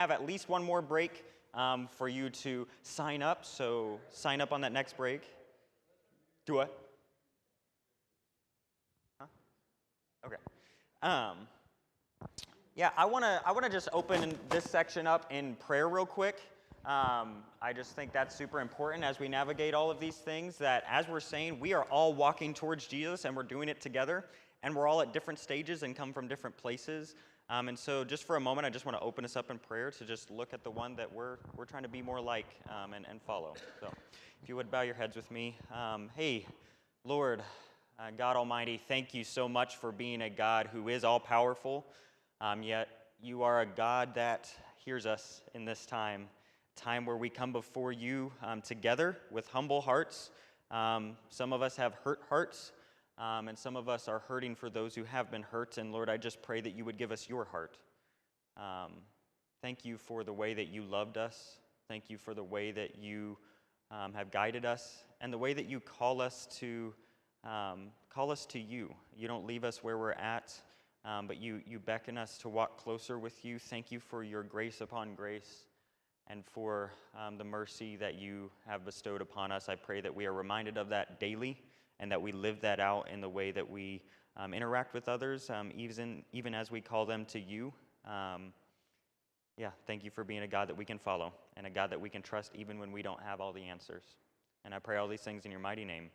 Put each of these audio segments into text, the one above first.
have at least one more break for you to sign up. So sign up on that next break. Do what? Huh? Okay. Yeah, I wanna just open this section up in prayer real quick. I just think that's super important as we navigate all of these things, that as we're saying, we are all walking towards Jesus and we're doing it together, and we're all at different stages and come from different places. And so just for a moment, I just want to open us up in prayer to just look at the one that we're trying to be more like and follow. So if you would bow your heads with me. Hey, Lord, God Almighty, thank you so much for being a God who is all-powerful, yet you are a God that hears us in this time where we come before you together with humble hearts. Some of us have hurt hearts, and some of us are hurting for those who have been hurt. And Lord, I just pray that you would give us your heart. Thank you for the way that you loved us. Thank you for the way that you have guided us, and the way that you call us to you. You don't leave us where we're at, but you beckon us to walk closer with you. Thank you for your grace upon grace, and for the mercy that you have bestowed upon us. I pray that we are reminded of that daily, and that we live that out in the way that we interact with others, even as we call them to you. Thank you for being a God that we can follow, and a God that we can trust even when we don't have all the answers. And I pray all these things in your mighty name.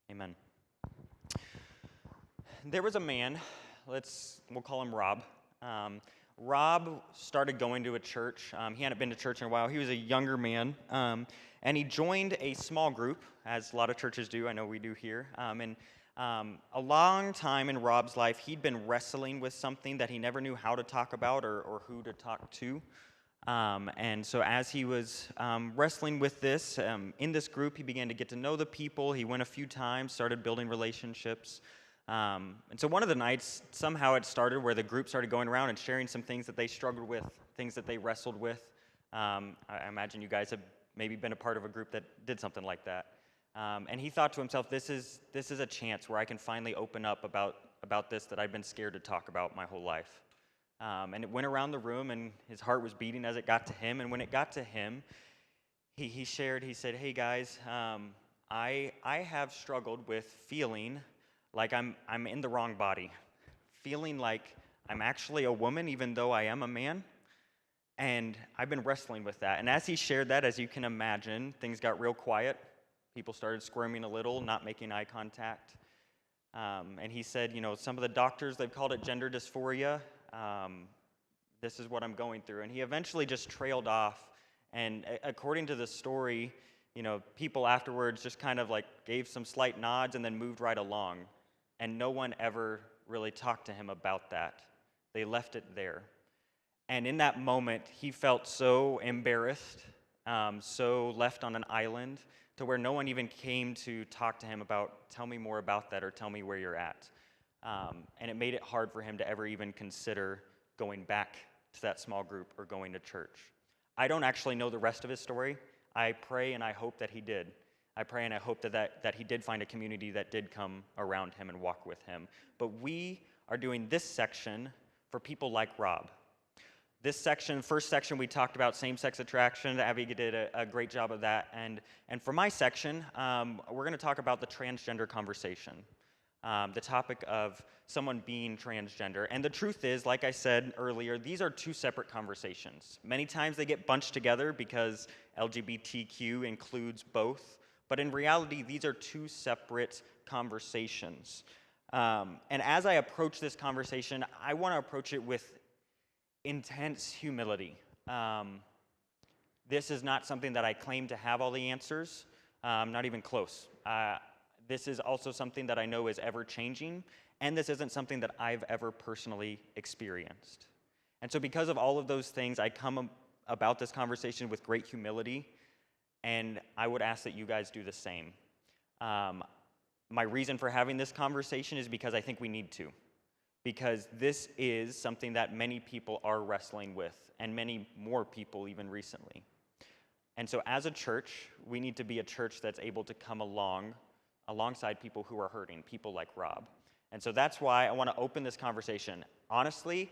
Amen. There was a man, we'll call him Rob. Rob started going to a church. He hadn't been to church in a while. He was a younger man, and he joined a small group, as a lot of churches do. I know we do here. A long time in Rob's life, he'd been wrestling with something that he never knew how to talk about or who to talk to. And so as he was wrestling with this, in this group, he began to get to know the people. He went a few times, started building relationships. And so one of the nights, somehow it started where the group started going around and sharing some things that they struggled with, things that they wrestled with. I imagine you guys have maybe been a part of a group that did something like that. And he thought to himself, this is a chance where I can finally open up about this that I've been scared to talk about my whole life. And it went around the room, and his heart was beating as it got to him. And when it got to him, he said, hey guys, I have struggled with feeling like I'm in the wrong body, feeling like I'm actually a woman even though I am a man, and I've been wrestling with that. And as he shared that, as you can imagine, things got real quiet. People started squirming a little, not making eye contact. And he said, some of the doctors, they've called it gender dysphoria. This is what I'm going through. And he eventually just trailed off, and according to the story, people afterwards just kind of like gave some slight nods and then moved right along. And no one ever really talked to him about that. They left it there. And in that moment, he felt so embarrassed, so left on an island, to where no one even came to talk to him about, tell me more about that, or tell me where you're at. And it made it hard for him to ever even consider going back to that small group or going to church. I don't actually know the rest of his story. I pray and I hope that he did. I pray and I hope that he did find a community that did come around him and walk with him. But we are doing this section for people like Rob. This section, first section, we talked about same-sex attraction. Abby did a great job of that. And for my section, we're going to talk about the transgender conversation, the topic of someone being transgender. And the truth is, like I said earlier, these are two separate conversations. Many times they get bunched together because LGBTQ includes both. But in reality, these are two separate conversations. And as I approach this conversation, I want to approach it with intense humility. This is not something that I claim to have all the answers, not even close. This is also something that I know is ever-changing, and this isn't something that I've ever personally experienced. And so because of all of those things, I come about this conversation with great humility, and I would ask that you guys do the same. My reason for having this conversation is because I think we need to. Because this is something that many people are wrestling with, and many more people even recently. And so as a church, we need to be a church that's able to come alongside people who are hurting, people like Rob. And so that's why I want to open this conversation. Honestly,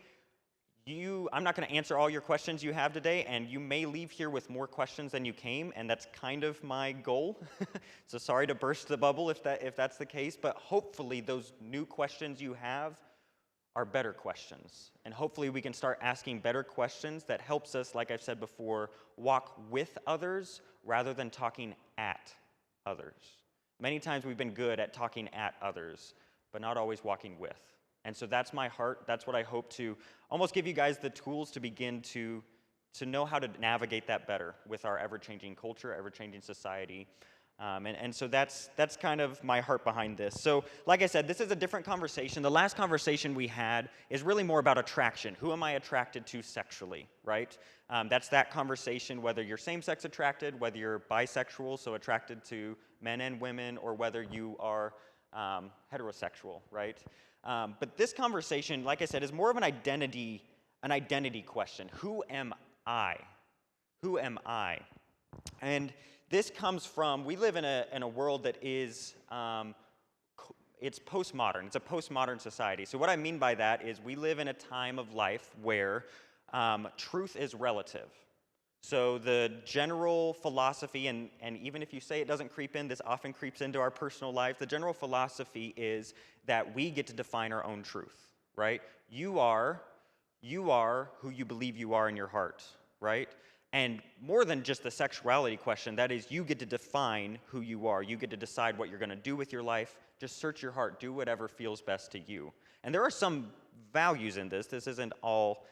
I'm not going to answer all your questions you have today, and you may leave here with more questions than you came, and that's kind of my goal. So sorry to burst the bubble if that's the case, but hopefully those new questions you have are better questions. And hopefully we can start asking better questions that helps us, like I've said before, walk with others rather than talking at others. Many times we've been good at talking at others, but not always walking with. And so that's my heart. That's what I hope to almost give you guys the tools to begin to know how to navigate that better with our ever-changing culture, ever-changing society. And so that's kind of my heart behind this. So like I said, this is a different conversation. The last conversation we had is really more about attraction. Who am I attracted to sexually, right? That's that conversation, whether you're same-sex attracted, whether you're bisexual, so attracted to men and women, or whether you are heterosexual, right? But this conversation, like I said, is more of an identity question. Who am I? Who am I? And this comes from, we live in a world that is, it's postmodern. It's a postmodern society. So what I mean by that is we live in a time of life where truth is relative. So the general philosophy, and even if you say it doesn't creep in, this often creeps into our personal life. The general philosophy is that we get to define our own truth, right? You are who you believe you are in your heart, right? And more than just the sexuality question, that is, you get to define who you are. You get to decide what you're going to do with your life. Just search your heart. Do whatever feels best to you. And there are some values in this. This isn't all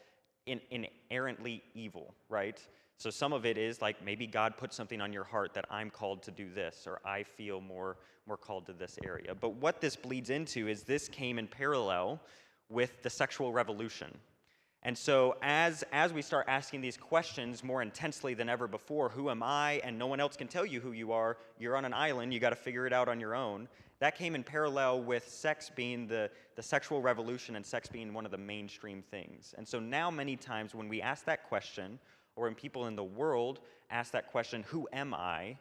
inherently evil, right? So some of it is like maybe God put something on your heart that I'm called to do this, or I feel more called to this area. But what this bleeds into is this came in parallel with the sexual revolution. And so as we start asking these questions more intensely than ever before, who am I? And no one else can tell you who you are. You're on an island. You got to figure it out on your own. That came in parallel with sex being the sexual revolution and sex being one of the mainstream things. And so now many times when we ask that question, or when people in the world ask that question, who am I?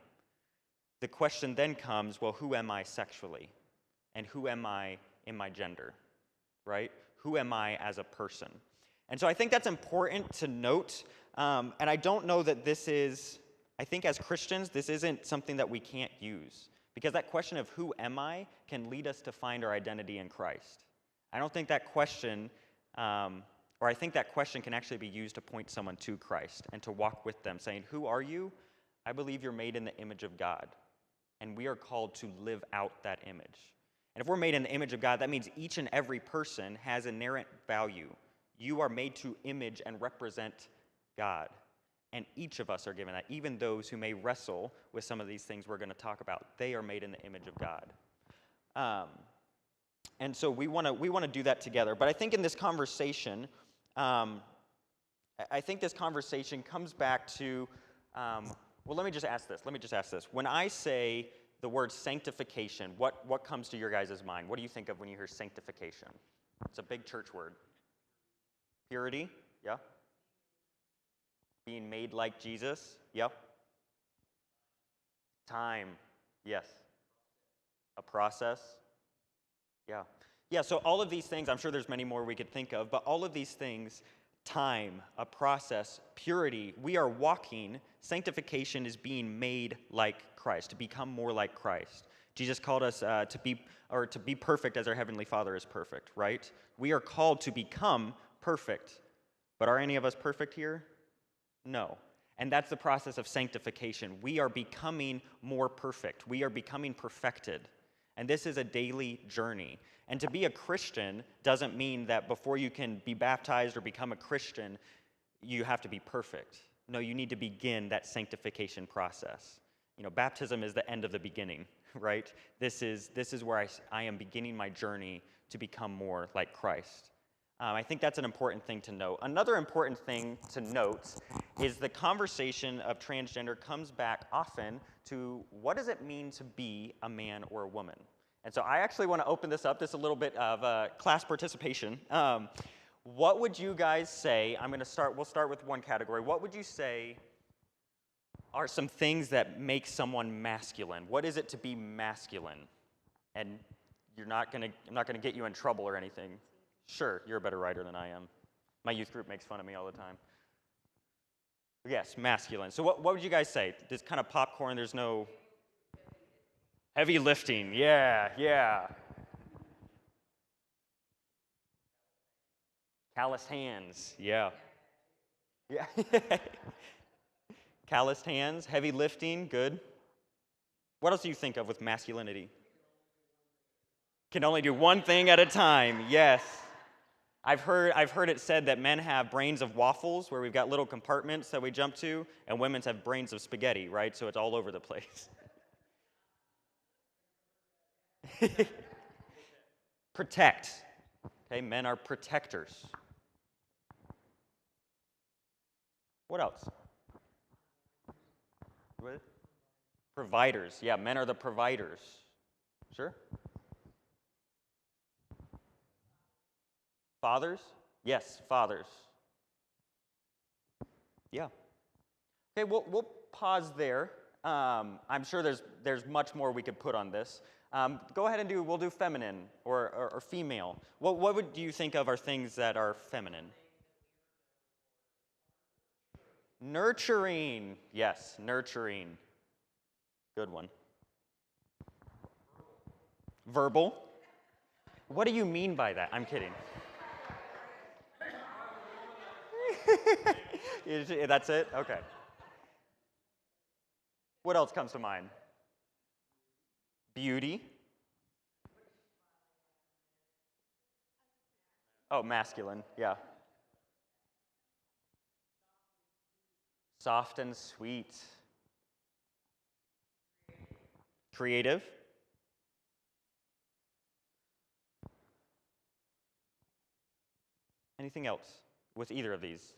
The question then comes, well, who am I sexually? And who am I in my gender, right? Who am I as a person? And so I think that's important to note. And I don't know that this is, I think as Christians, this isn't something that we can't use. Because that question of who am I can lead us to find our identity in Christ. I don't think that question, or I think that question can actually be used to point someone to Christ and to walk with them, saying, who are you? I believe you're made in the image of God. And we are called to live out that image. And if we're made in the image of God, that means each and every person has inherent value. You are made to image and represent God. And each of us are given that. Even those who may wrestle with some of these things we're going to talk about, they are made in the image of God. And so we want to do that together. But I think in this conversation, I think this conversation comes back to, well, let me just ask this. When I say the word sanctification, what comes to your guys' mind? What do you think of when you hear sanctification? It's a big church word. Purity, yeah. Being made like Jesus, yep. Time, yes. A process, yeah. Yeah, so all of these things, I'm sure there's many more we could think of, but all of these things, time, a process, purity, we are walking. Sanctification is being made like Christ, to become more like Christ. Jesus called us to be perfect as our Heavenly Father is perfect, right? We are called to become perfect. But are any of us perfect here? No. And that's the process of sanctification. We are becoming more perfect. We are becoming perfected. And this is a daily journey. And to be a Christian doesn't mean that before you can be baptized or become a Christian, you have to be perfect. No, you need to begin that sanctification process. You know, baptism is the end of the beginning, right? This is where I am beginning my journey to become more like Christ. I think that's an important thing to note. Another important thing to note is the conversation of transgender comes back often to what does it mean to be a man or a woman? And so I actually want to open this up, just a little bit of class participation. What would you guys say, we'll start with one category. What would you say are some things that make someone masculine? What is it to be masculine? And I'm not going to get you in trouble or anything. Sure, you're a better writer than I am. My youth group makes fun of me all the time. Yes, masculine. So what would you guys say? This kind of popcorn, there's no heavy lifting. Yeah. Calloused hands. Yeah. Calloused hands, heavy lifting, good. What else do you think of with masculinity? Can only do one thing at a time. Yes. I've heard it said that men have brains of waffles, where we've got little compartments that we jump to, and women's have brains of spaghetti, right? So it's all over the place. Protect. Okay, men are protectors. What else? What? Providers. Yeah, men are the providers. Sure. Fathers? Yes, fathers. Yeah. Okay, we'll pause there. I'm sure there's much more we could put on this. Go ahead and we'll do feminine or female. What do you think of are things that are feminine? Nurturing. Yes, nurturing. Good one. Verbal. What do you mean by that? I'm kidding. That's it? Okay. What else comes to mind? Beauty. Oh, masculine, yeah. Soft and sweet. Creative. Anything else with either of these?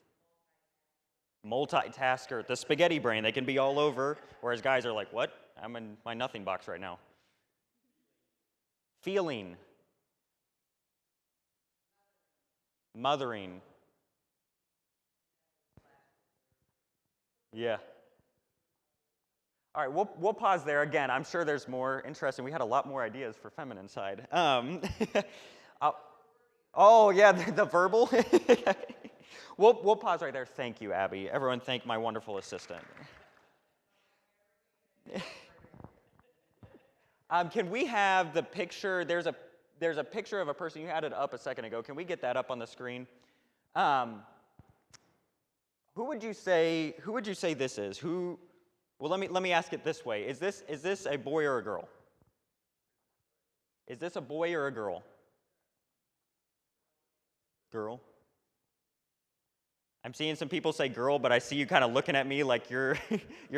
Multitasker, the spaghetti brain, they can be all over, whereas guys are like, what? I'm in my nothing box right now. Feeling. Mothering. Yeah. All right, we'll pause there. Again, I'm sure there's more interesting. We had a lot more ideas for feminine side. Oh, yeah, the verbal. We'll pause right there. Thank you, Abby. Everyone thank my wonderful assistant. Can we have the picture? There's a picture of a person. You had it up a second ago. Can we get that up on the screen? Who would you say this is? Well, let me ask it this way. Is this a boy or a girl? Is this a boy or a girl? Girl. I'm seeing some people say girl, but I see you kind of looking at me like you're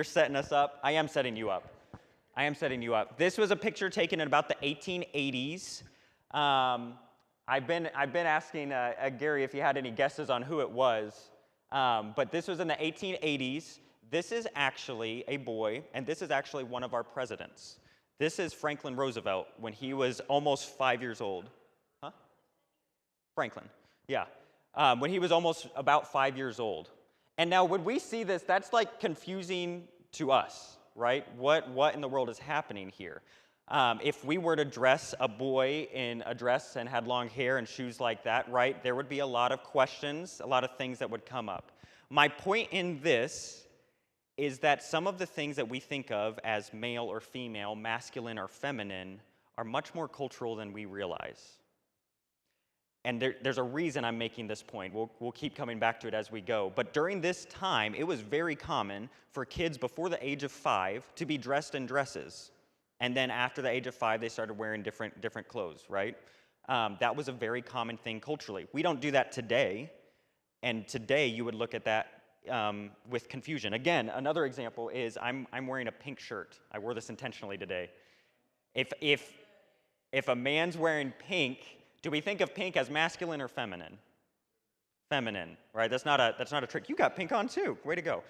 setting us up. I am setting you up. This was a picture taken in about the 1880s. I've been asking Gary if he had any guesses on who it was, but this was in the 1880s. This is actually a boy, and this is actually one of our presidents. This is Franklin Roosevelt when he was almost 5 years old. Huh? Franklin, yeah. When he was almost about 5 years old. And now when we see this, that's like confusing to us, right? What in the world is happening here? If we were to dress a boy in a dress and had long hair and shoes like that, right, there would be a lot of questions, a lot of things that would come up. My point in this is that some of the things that we think of as male or female, masculine or feminine, are much more cultural than we realize. And there's a reason I'm making this point. We'll keep coming back to it as we go. But during this time, it was very common for kids before the age of 5 to be dressed in dresses. And then after the age of 5, they started wearing different clothes, right? That was a very common thing culturally. We don't do that today. And today, you would look at that with confusion. Again, another example is I'm wearing a pink shirt. I wore this intentionally today. If a man's wearing pink, do we think of pink as masculine or feminine? Feminine, right? That's not a trick. You got pink on too. Way to go.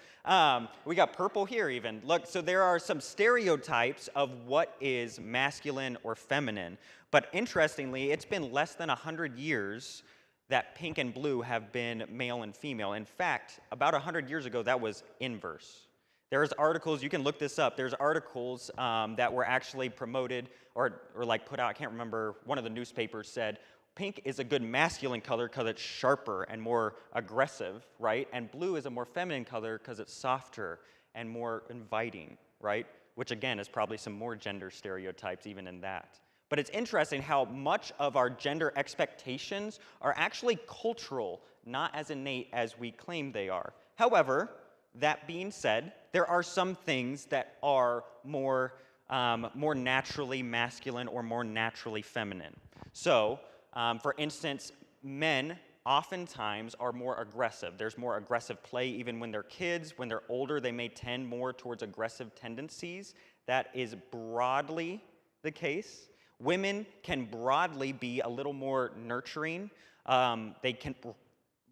We got purple here even. Look, so there are some stereotypes of what is masculine or feminine. But interestingly, it's been less than 100 years that pink and blue have been male and female. In fact, about 100 years ago, that was inverse. There's articles, you can look this up, there's articles that were actually promoted or like put out, I can't remember, one of the newspapers said, Pink is a good masculine color because it's sharper and more aggressive, right? And blue is a more feminine color because it's softer and more inviting, right? Which again is probably some more gender stereotypes even in that. But it's interesting how much of our gender expectations are actually cultural, not as innate as we claim they are. However, that being said, there are some things that are more naturally masculine or more naturally feminine. So, for instance, men oftentimes are more aggressive. There's more aggressive play even when they're kids. When they're older, they may tend more towards aggressive tendencies. That is broadly the case. Women can broadly be a little more nurturing. They can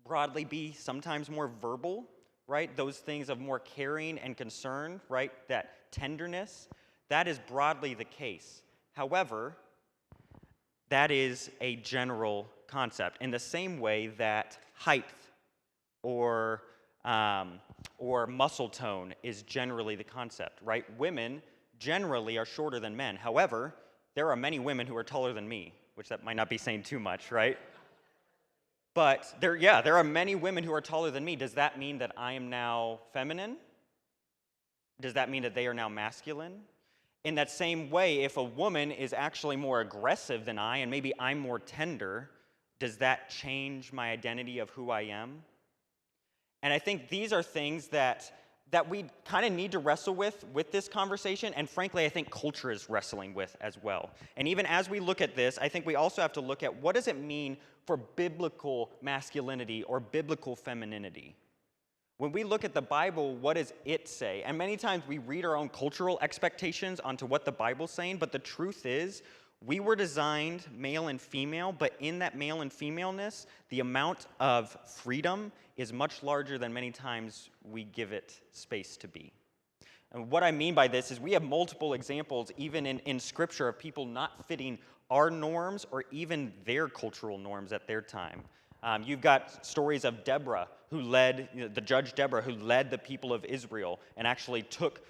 broadly be sometimes more verbal, right? Those things of more caring and concern, right? That tenderness, that is broadly the case. However, that is a general concept. In the same way that height or muscle tone is generally the concept, right? Women generally are shorter than men. However, there are many women who are taller than me, which that might not be saying too much, right? But there are many women who are taller than me. Does that mean that I am now feminine? Does that mean that they are now masculine? In that same way, if a woman is actually more aggressive than I, and maybe I'm more tender, does that change my identity of who I am? And I think these are things that we kind of need to wrestle with this conversation, and frankly, I think culture is wrestling with as well. And even as we look at this, I think we also have to look at what does it mean for biblical masculinity or biblical femininity? When we look at the Bible, what does it say? And many times we read our own cultural expectations onto what the Bible's saying, but the truth is, we were designed male and female, but in that male and femaleness, the amount of freedom is much larger than many times we give it space to be. And what I mean by this is we have multiple examples, even in Scripture, of people not fitting our norms or even their cultural norms at their time. You've got stories of Deborah, the judge Deborah, who led the people of Israel and actually took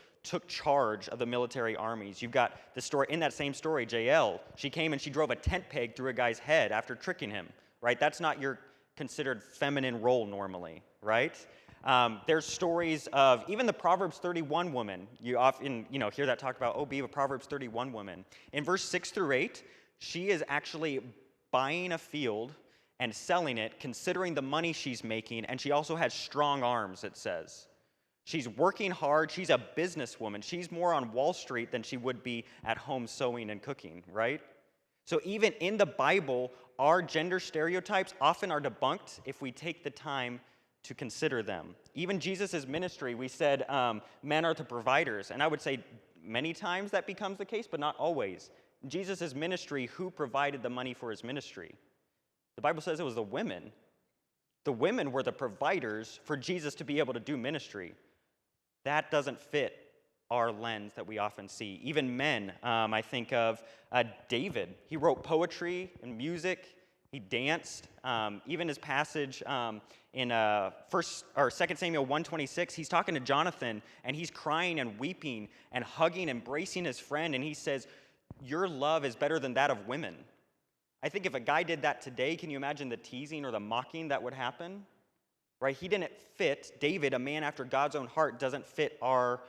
charge of the military armies. You've got the story, in that same story, Jael. She came and she drove a tent peg through a guy's head after tricking him, right? That's not your considered feminine role normally, right? There's stories of even the Proverbs 31 woman. You often hear that talked about, be a Proverbs 31 woman. In verse 6 through 8, she is actually buying a field and selling it, considering the money she's making, and she also has strong arms, it says. She's working hard. She's a businesswoman. She's more on Wall Street than she would be at home sewing and cooking, right? So even in the Bible, our gender stereotypes often are debunked if we take the time to consider them. Even Jesus' ministry, we said men are the providers, and I would say many times that becomes the case, but not always. In Jesus' ministry, who provided the money for his ministry? The Bible says it was the women. The women were the providers for Jesus to be able to do ministry. That doesn't fit our lens that we often see. Even men, I think of David. He wrote poetry and music. He danced. Even his passage in 2 Samuel 1:26, he's talking to Jonathan, and he's crying and weeping and hugging, embracing his friend, and he says, "Your love is better than that of women." I think if a guy did that today, can you imagine the teasing or the mocking that would happen? Right? He didn't fit. David, a man after God's own heart, doesn't fit our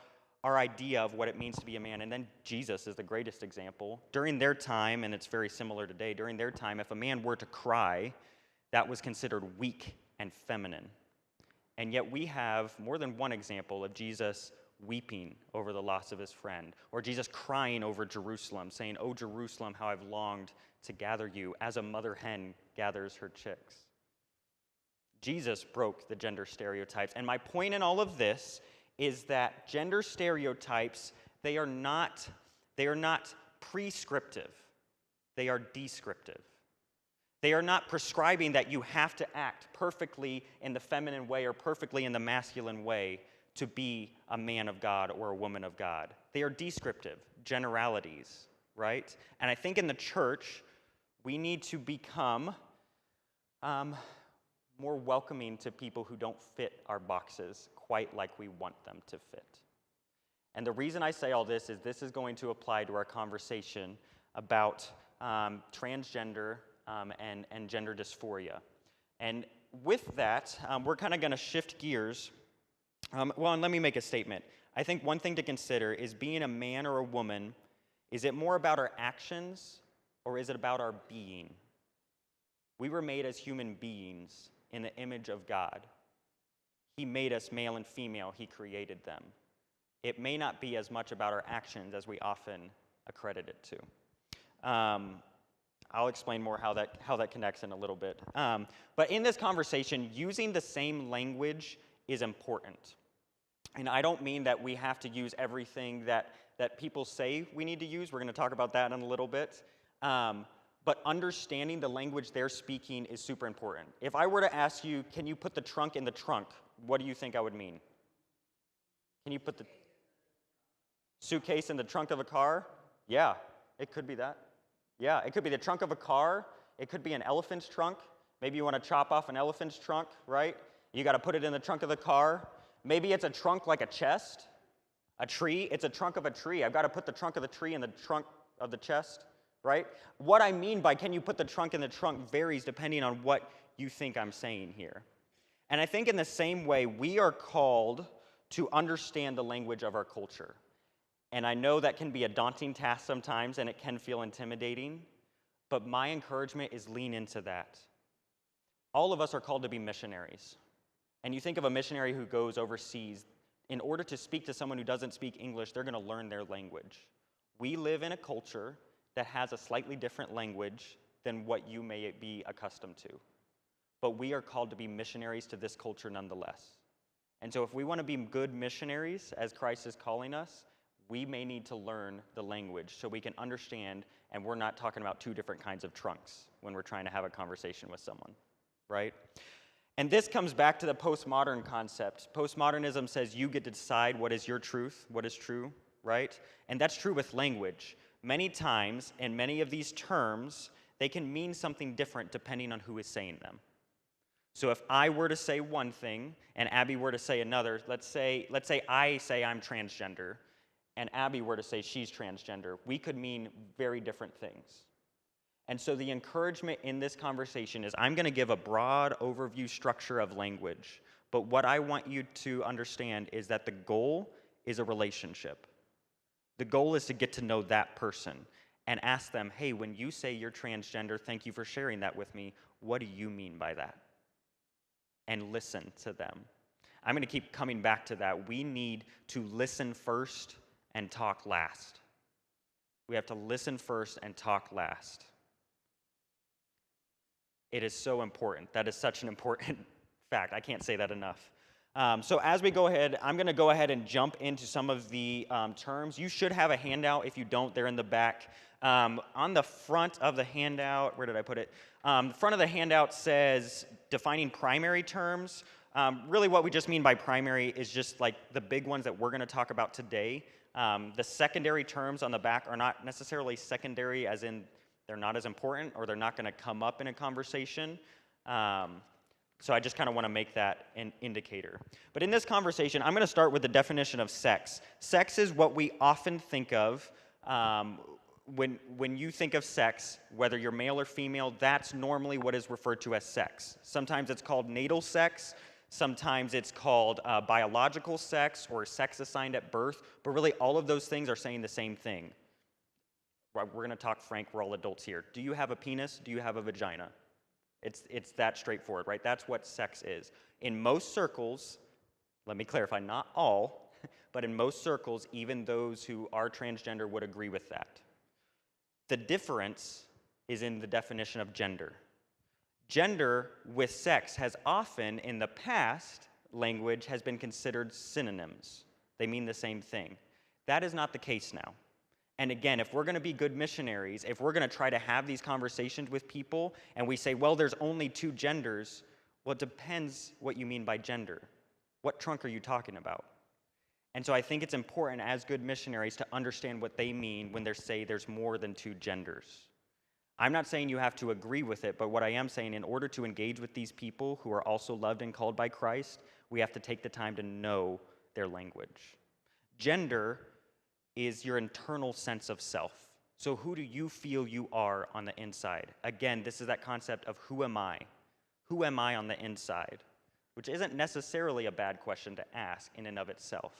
idea of what it means to be a man. And then Jesus is the greatest example. During their time, and it's very similar today, during their time, if a man were to cry, that was considered weak and feminine. And yet we have more than one example of Jesus weeping over the loss of his friend, or Jesus crying over Jerusalem, saying, "Oh, Jerusalem, how I've longed to gather you as a mother hen gathers her chicks." Jesus broke the gender stereotypes. And my point in all of this is that gender stereotypes, they are not prescriptive. They are descriptive. They are not prescribing that you have to act perfectly in the feminine way or perfectly in the masculine way to be a man of God or a woman of God. They are descriptive, generalities, right? And I think in the church, we need to become more welcoming to people who don't fit our boxes quite like we want them to fit. And the reason I say all this is going to apply to our conversation about transgender and gender dysphoria. And with that, we're kind of going to shift gears. Well, and let me make a statement. I think one thing to consider is being a man or a woman, is it more about our actions or is it about our being? We were made as human beings in the image of God. He made us male and female. He created them. It may not be as much about our actions as we often accredit it to. I'll explain more how that connects in a little bit. But in this conversation, using the same language is important. And I don't mean that we have to use everything that people say we need to use. We're going to talk about that in a little bit. But understanding the language they're speaking is super important. If I were to ask you, can you put the trunk in the trunk? What do you think I would mean? Can you put the suitcase in the trunk of a car? Yeah, it could be that. Yeah, it could be the trunk of a car. It could be an elephant's trunk. Maybe you want to chop off an elephant's trunk, right? You got to put it in the trunk of the car. Maybe it's a trunk like a chest, a tree. It's a trunk of a tree. I've got to put the trunk of the tree in the trunk of the chest, right? What I mean by can you put the trunk in the trunk varies depending on what you think I'm saying here. And I think in the same way, we are called to understand the language of our culture. And I know that can be a daunting task sometimes, and it can feel intimidating, but my encouragement is lean into that. All of us are called to be missionaries. And you think of a missionary who goes overseas, in order to speak to someone who doesn't speak English, they're going to learn their language. We live in a culture that has a slightly different language than what you may be accustomed to. But we are called to be missionaries to this culture nonetheless. And so if we want to be good missionaries, as Christ is calling us, we may need to learn the language so we can understand, and we're not talking about two different kinds of trunks when we're trying to have a conversation with someone, right? And this comes back to the postmodern concept. Postmodernism says you get to decide what is your truth, what is true, right? And that's true with language. Many times, in many of these terms, they can mean something different depending on who is saying them. So if I were to say one thing and Abby were to say another, let's say I say I'm transgender and Abby were to say she's transgender, we could mean very different things. And so the encouragement in this conversation is I'm going to give a broad overview structure of language, but what I want you to understand is that the goal is a relationship. The goal is to get to know that person and ask them, hey, when you say you're transgender, thank you for sharing that with me. What do you mean by that? And listen to them. I'm going to keep coming back to that. We need to listen first and talk last. We have to listen first and talk last. It is so important. That is such an important fact. I can't say that enough. So as we go ahead, I'm going to go ahead and jump into some of the terms. You should have a handout. If you don't, they're in the back. On the front of the handout, where did I put it? The front of the handout says defining primary terms. Really what we just mean by primary is just like the big ones that we're going to talk about today. The secondary terms on the back are not necessarily secondary as in they're not as important or they're not going to come up in a conversation. So I just kind of want to make that an indicator. But in this conversation, I'm going to start with the definition of sex. Sex is what we often think of when you think of sex, whether you're male or female, that's normally what is referred to as sex. Sometimes it's called natal sex. Sometimes it's called biological sex or sex assigned at birth. But really, all of those things are saying the same thing. We're going to talk frank. We're all adults here. Do you have a penis? Do you have a vagina? It's that straightforward, right? That's what sex is. In most circles, let me clarify, not all, but in most circles, even those who are transgender would agree with that. The difference is in the definition of gender. Gender with sex has often, in the past, language has been considered synonyms. They mean the same thing. That is not the case now. And again, if we're going to be good missionaries, if we're going to try to have these conversations with people and we say, well, there's only two genders, well, it depends what you mean by gender. What trunk are you talking about? And so I think it's important as good missionaries to understand what they mean when they say there's more than two genders. I'm not saying you have to agree with it, but what I am saying, in order to engage with these people who are also loved and called by Christ, we have to take the time to know their language. Gender is your internal sense of self. So who do you feel you are on the inside? Again, this is that concept of who am I? Who am I on the inside? Which isn't necessarily a bad question to ask in and of itself.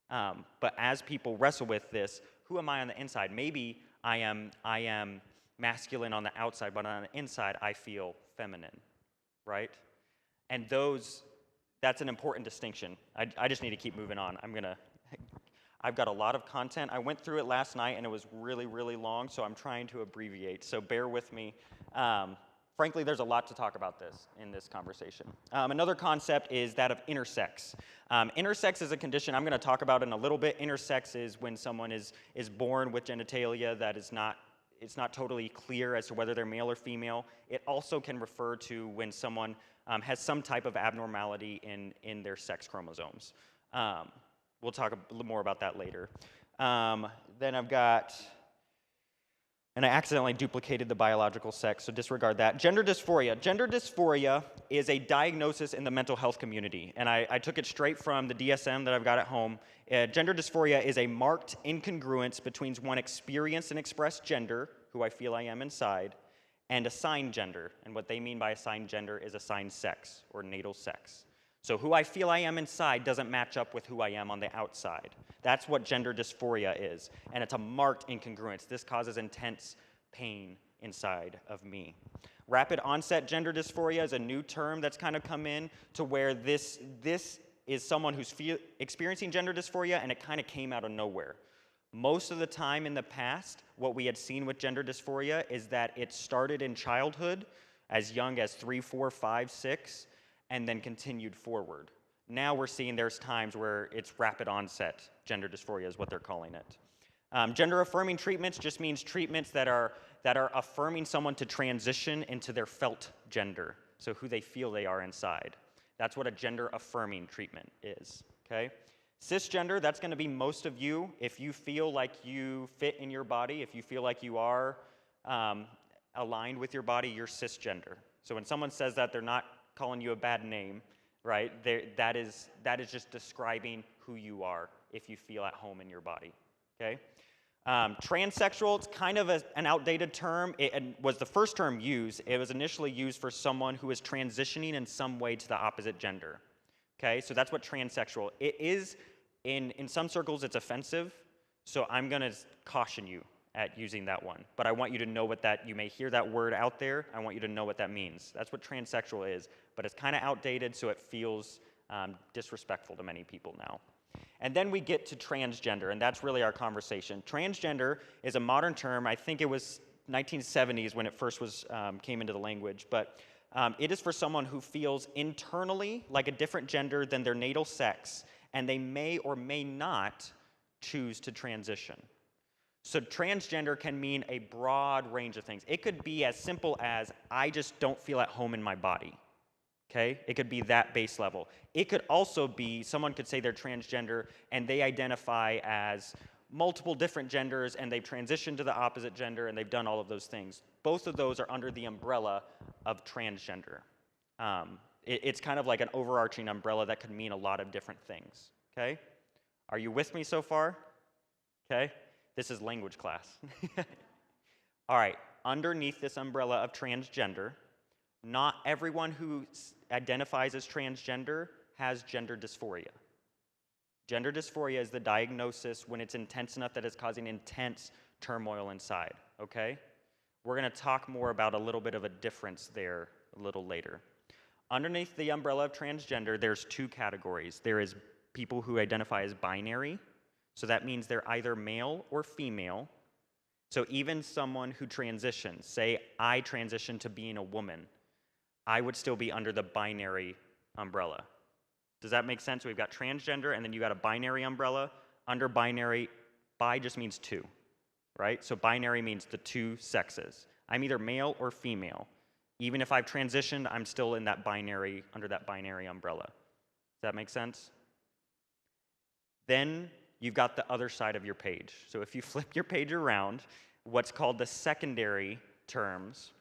But as people wrestle with this, who am I on the inside? Maybe I am masculine on the outside, but on the inside I feel feminine, right? And that's an important distinction. I just need to keep moving on. I've got a lot of content. I went through it last night and it was really, really long, so I'm trying to abbreviate, so bear with me. Frankly, there's a lot to talk about in this conversation. Another concept is that of intersex. Intersex is a condition I'm going to talk about in a little bit. Intersex is when someone is born with genitalia that it's not totally clear as to whether they're male or female. It also can refer to when someone has some type of abnormality in their sex chromosomes. We'll talk a little more about that later. Then I've got, and I accidentally duplicated the biological sex, so disregard that. Gender dysphoria. Gender dysphoria is a diagnosis in the mental health community, and I took it straight from the DSM that I've got at home. Gender dysphoria is a marked incongruence between one experienced and expressed gender, who I feel I am inside, and assigned gender. And what they mean by assigned gender is assigned sex or natal sex. So who I feel I am inside doesn't match up with who I am on the outside. That's what gender dysphoria is, and it's a marked incongruence. This causes intense pain inside of me. Rapid onset gender dysphoria is a new term that's kind of come in to where this is someone who's experiencing gender dysphoria, and it kind of came out of nowhere. Most of the time in the past, what we had seen with gender dysphoria is that it started in childhood, as young as 3, 4, 5, 6, and then continued forward. Now we're seeing there's times where it's rapid onset gender dysphoria is what they're calling it. Gender affirming treatments just means treatments that are affirming someone to transition into their felt gender, so who they feel they are inside. That's what a gender affirming treatment is, okay? Cisgender, that's gonna be most of you. If you feel like you fit in your body, if you feel like you are aligned with your body, you're cisgender. So when someone says that, they're not calling you a bad name, right? That is just describing who you are if you feel at home in your body, okay? Transsexual, it's kind of an outdated term. It was the first term used. It was initially used for someone who is transitioning in some way to the opposite gender, okay? So that's what transsexual. It is, in some circles, it's offensive, so I'm gonna caution you at using that one. But I want you to know what you may hear that word out there, I want you to know what that means. That's what transsexual is, but it's kind of outdated, so it feels disrespectful to many people now. And then we get to transgender, and that's really our conversation. Transgender is a modern term. I think it was 1970s when it first came into the language, but it is for someone who feels internally like a different gender than their natal sex, and they may or may not choose to transition. So transgender can mean a broad range of things. It could be as simple as, I just don't feel at home in my body, okay? It could be that base level. It could also be, someone could say they're transgender and they identify as multiple different genders and they've transitioned to the opposite gender and they've done all of those things. Both of those are under the umbrella of transgender. It's kind of like an overarching umbrella that could mean a lot of different things, okay? Are you with me so far? Okay? This is language class. All right, underneath this umbrella of transgender, not everyone who identifies as transgender has gender dysphoria. Gender dysphoria is the diagnosis when it's intense enough that it's causing intense turmoil inside, okay? We're gonna talk more about a little bit of a difference there a little later. Underneath the umbrella of transgender, there's two categories. There is people who identify as binary, so that means they're either male or female. So even someone who transitions, say I transition to being a woman, I would still be under the binary umbrella. Does that make sense? We've got transgender and then you got a binary umbrella. Under binary, bi just means two, right? So binary means the two sexes. I'm either male or female. Even if I've transitioned, I'm still in that binary, under that binary umbrella. Does that make sense? Then you've got the other side of your page. So if you flip your page around, what's called the secondary terms,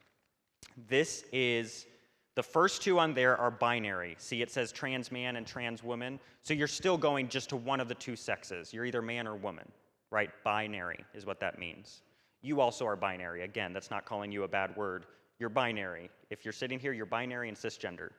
this is, the first two on there are binary. See, it says trans man and trans woman. So you're still going just to one of the two sexes. You're either man or woman, right? Binary is what that means. You also are binary. Again, that's not calling you a bad word. You're binary. If you're sitting here, you're binary and cisgender.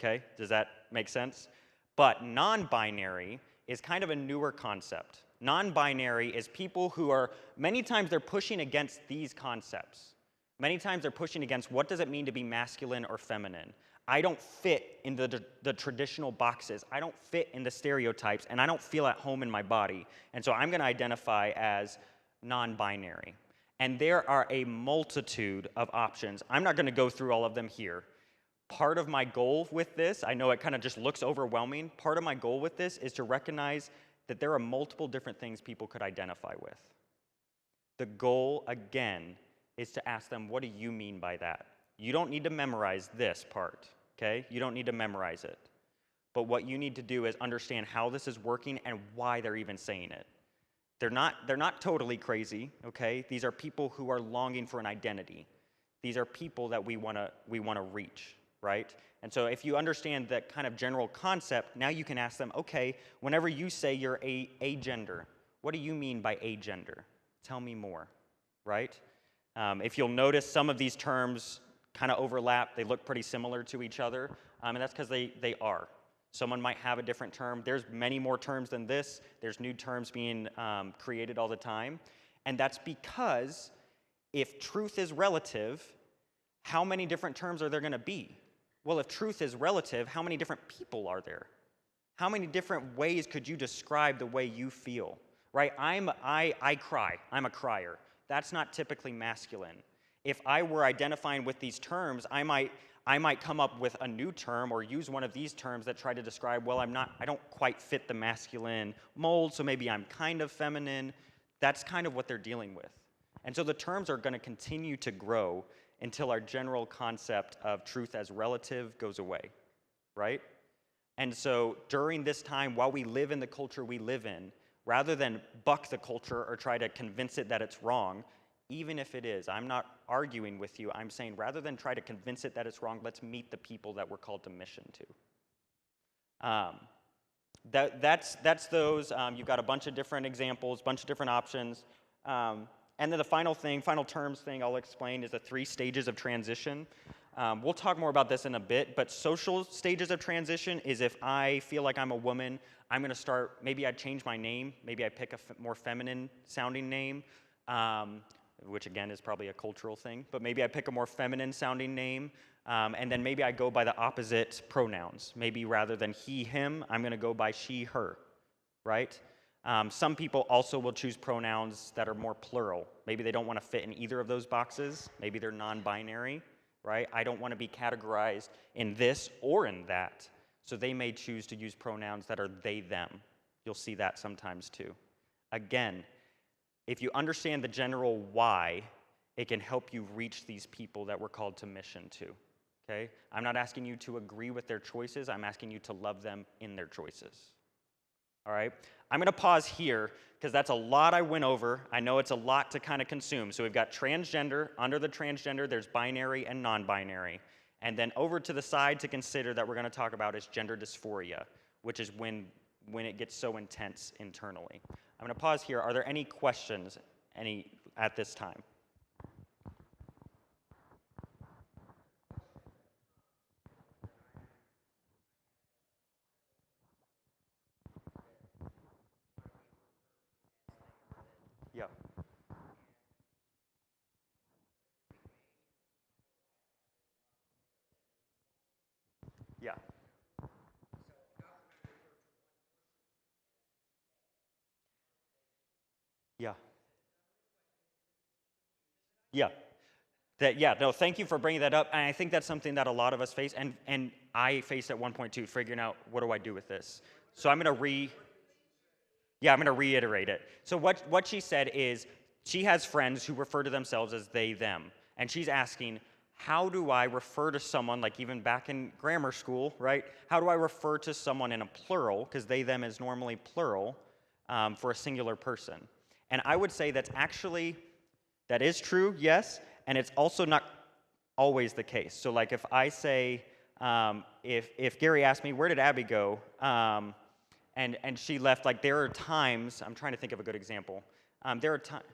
Okay? Does that make sense? But non-binary is kind of a newer concept. Non-binary is people who are, many times they're pushing against these concepts. Many times they're pushing against what does it mean to be masculine or feminine. I don't fit in the traditional boxes. I don't fit in the stereotypes, and I don't feel at home in my body. And so I'm going to identify as non-binary. And there are a multitude of options. I'm not going to go through all of them here. Part of my goal with this, I know it kind of just looks overwhelming, part of my goal with this is to recognize that there are multiple different things people could identify with. The goal, again, is to ask them, what do you mean by that? You don't need to memorize this part, okay? You don't need to memorize it. But what you need to do is understand how this is working and why they're even saying it. They're not totally crazy, okay? These are people who are longing for an identity. These are people that we want to reach, right? And so if you understand that kind of general concept, now you can ask them, okay, whenever you say you're agender, what do you mean by agender? Tell me more, right? If you'll notice, some of these terms kind of overlap. They look pretty similar to each other, and that's because they are. Someone might have a different term. There's many more terms than this. There's new terms being created all the time. And that's because if truth is relative, how many different terms are there going to be? Well, if truth is relative, how many different people are there? How many different ways could you describe the way you feel? Right? I cry. I'm a crier. That's not typically masculine. If I were identifying with these terms, I might come up with a new term or use one of these terms that try to describe, well, I don't quite fit the masculine mold, so maybe I'm kind of feminine. That's kind of what they're dealing with. And so the terms are going to continue to grow until our general concept of truth as relative goes away, right? And so during this time, while we live in the culture we live in, rather than buck the culture or try to convince it that it's wrong, even if it is, I'm not arguing with you. I'm saying rather than try to convince it that it's wrong, let's meet the people that we're called to mission to. That's those. You've got a bunch of different examples, bunch of different options. And then the final terms thing I'll explain is the 3 stages of transition. We'll talk more about this in a bit, but social stages of transition is if I feel like I'm a woman, I'm going to start, maybe I change my name, maybe I pick a more feminine sounding name, which again is probably a cultural thing, but maybe I pick a more feminine sounding name, and then maybe I go by the opposite pronouns. Maybe rather than he, him, I'm going to go by she, her, right? Some people also will choose pronouns that are more plural. Maybe they don't want to fit in either of those boxes. Maybe they're non-binary, right? I don't want to be categorized in this or in that. So they may choose to use pronouns that are they, them. You'll see that sometimes too. Again, if you understand the general why, it can help you reach these people that we're called to mission to, okay? I'm not asking you to agree with their choices. I'm asking you to love them in their choices, all right? I'm going to pause here because that's a lot I went over. I know it's a lot to kind of consume. So we've got transgender. Under the transgender, there's binary and non-binary. And then over to the side to consider that we're going to talk about is gender dysphoria, which is when it gets so intense internally. I'm going to pause here. Are there any questions at this time? Yeah. Yeah. Yeah. Yeah. No, thank you for bringing that up. And I think that's something that a lot of us face, and I faced at one point too, figuring out what do I do with this. So I'm going to reiterate it. So what she said is she has friends who refer to themselves as they, them. And she's asking, how do I refer to someone, like even back in grammar school, right? How do I refer to someone in a plural, because they, them is normally plural, for a singular person? And I would say that is true, yes, and it's also not always the case. So like if I say, if Gary asked me, where did Abby go? And she left, like there are times, I'm trying to think of a good example. There are times,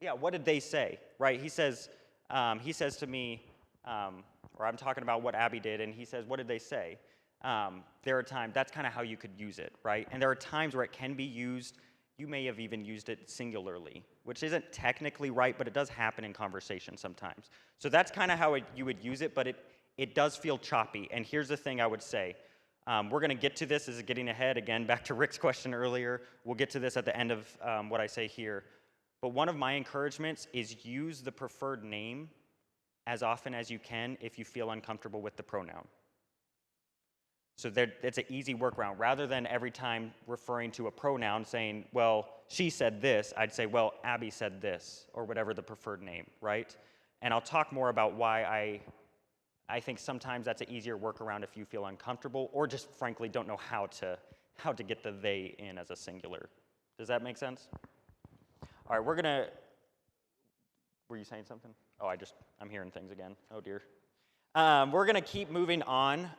Yeah, what did they say, right? He says to me, or I'm talking about what Abby did, and he says, what did they say? There are times, that's kind of how you could use it, right? And there are times where it can be used, you may have even used it singularly, which isn't technically right, but it does happen in conversation sometimes. So that's kind of how you would use it, but it does feel choppy. And here's the thing I would say. We're going to get to this as getting ahead, again, back to Rick's question earlier. We'll get to this at the end of what I say here. But one of my encouragements is use the preferred name as often as you can if you feel uncomfortable with the pronoun. So it's an easy workaround. Rather than every time referring to a pronoun saying, well, she said this, I'd say, well, Abby said this, or whatever the preferred name, right? And I'll talk more about why I think sometimes that's an easier workaround if you feel uncomfortable or just frankly don't know how to get the they in as a singular. Does that make sense? All right, were you saying something? Oh, I'm hearing things again. Oh dear. We're gonna keep moving on.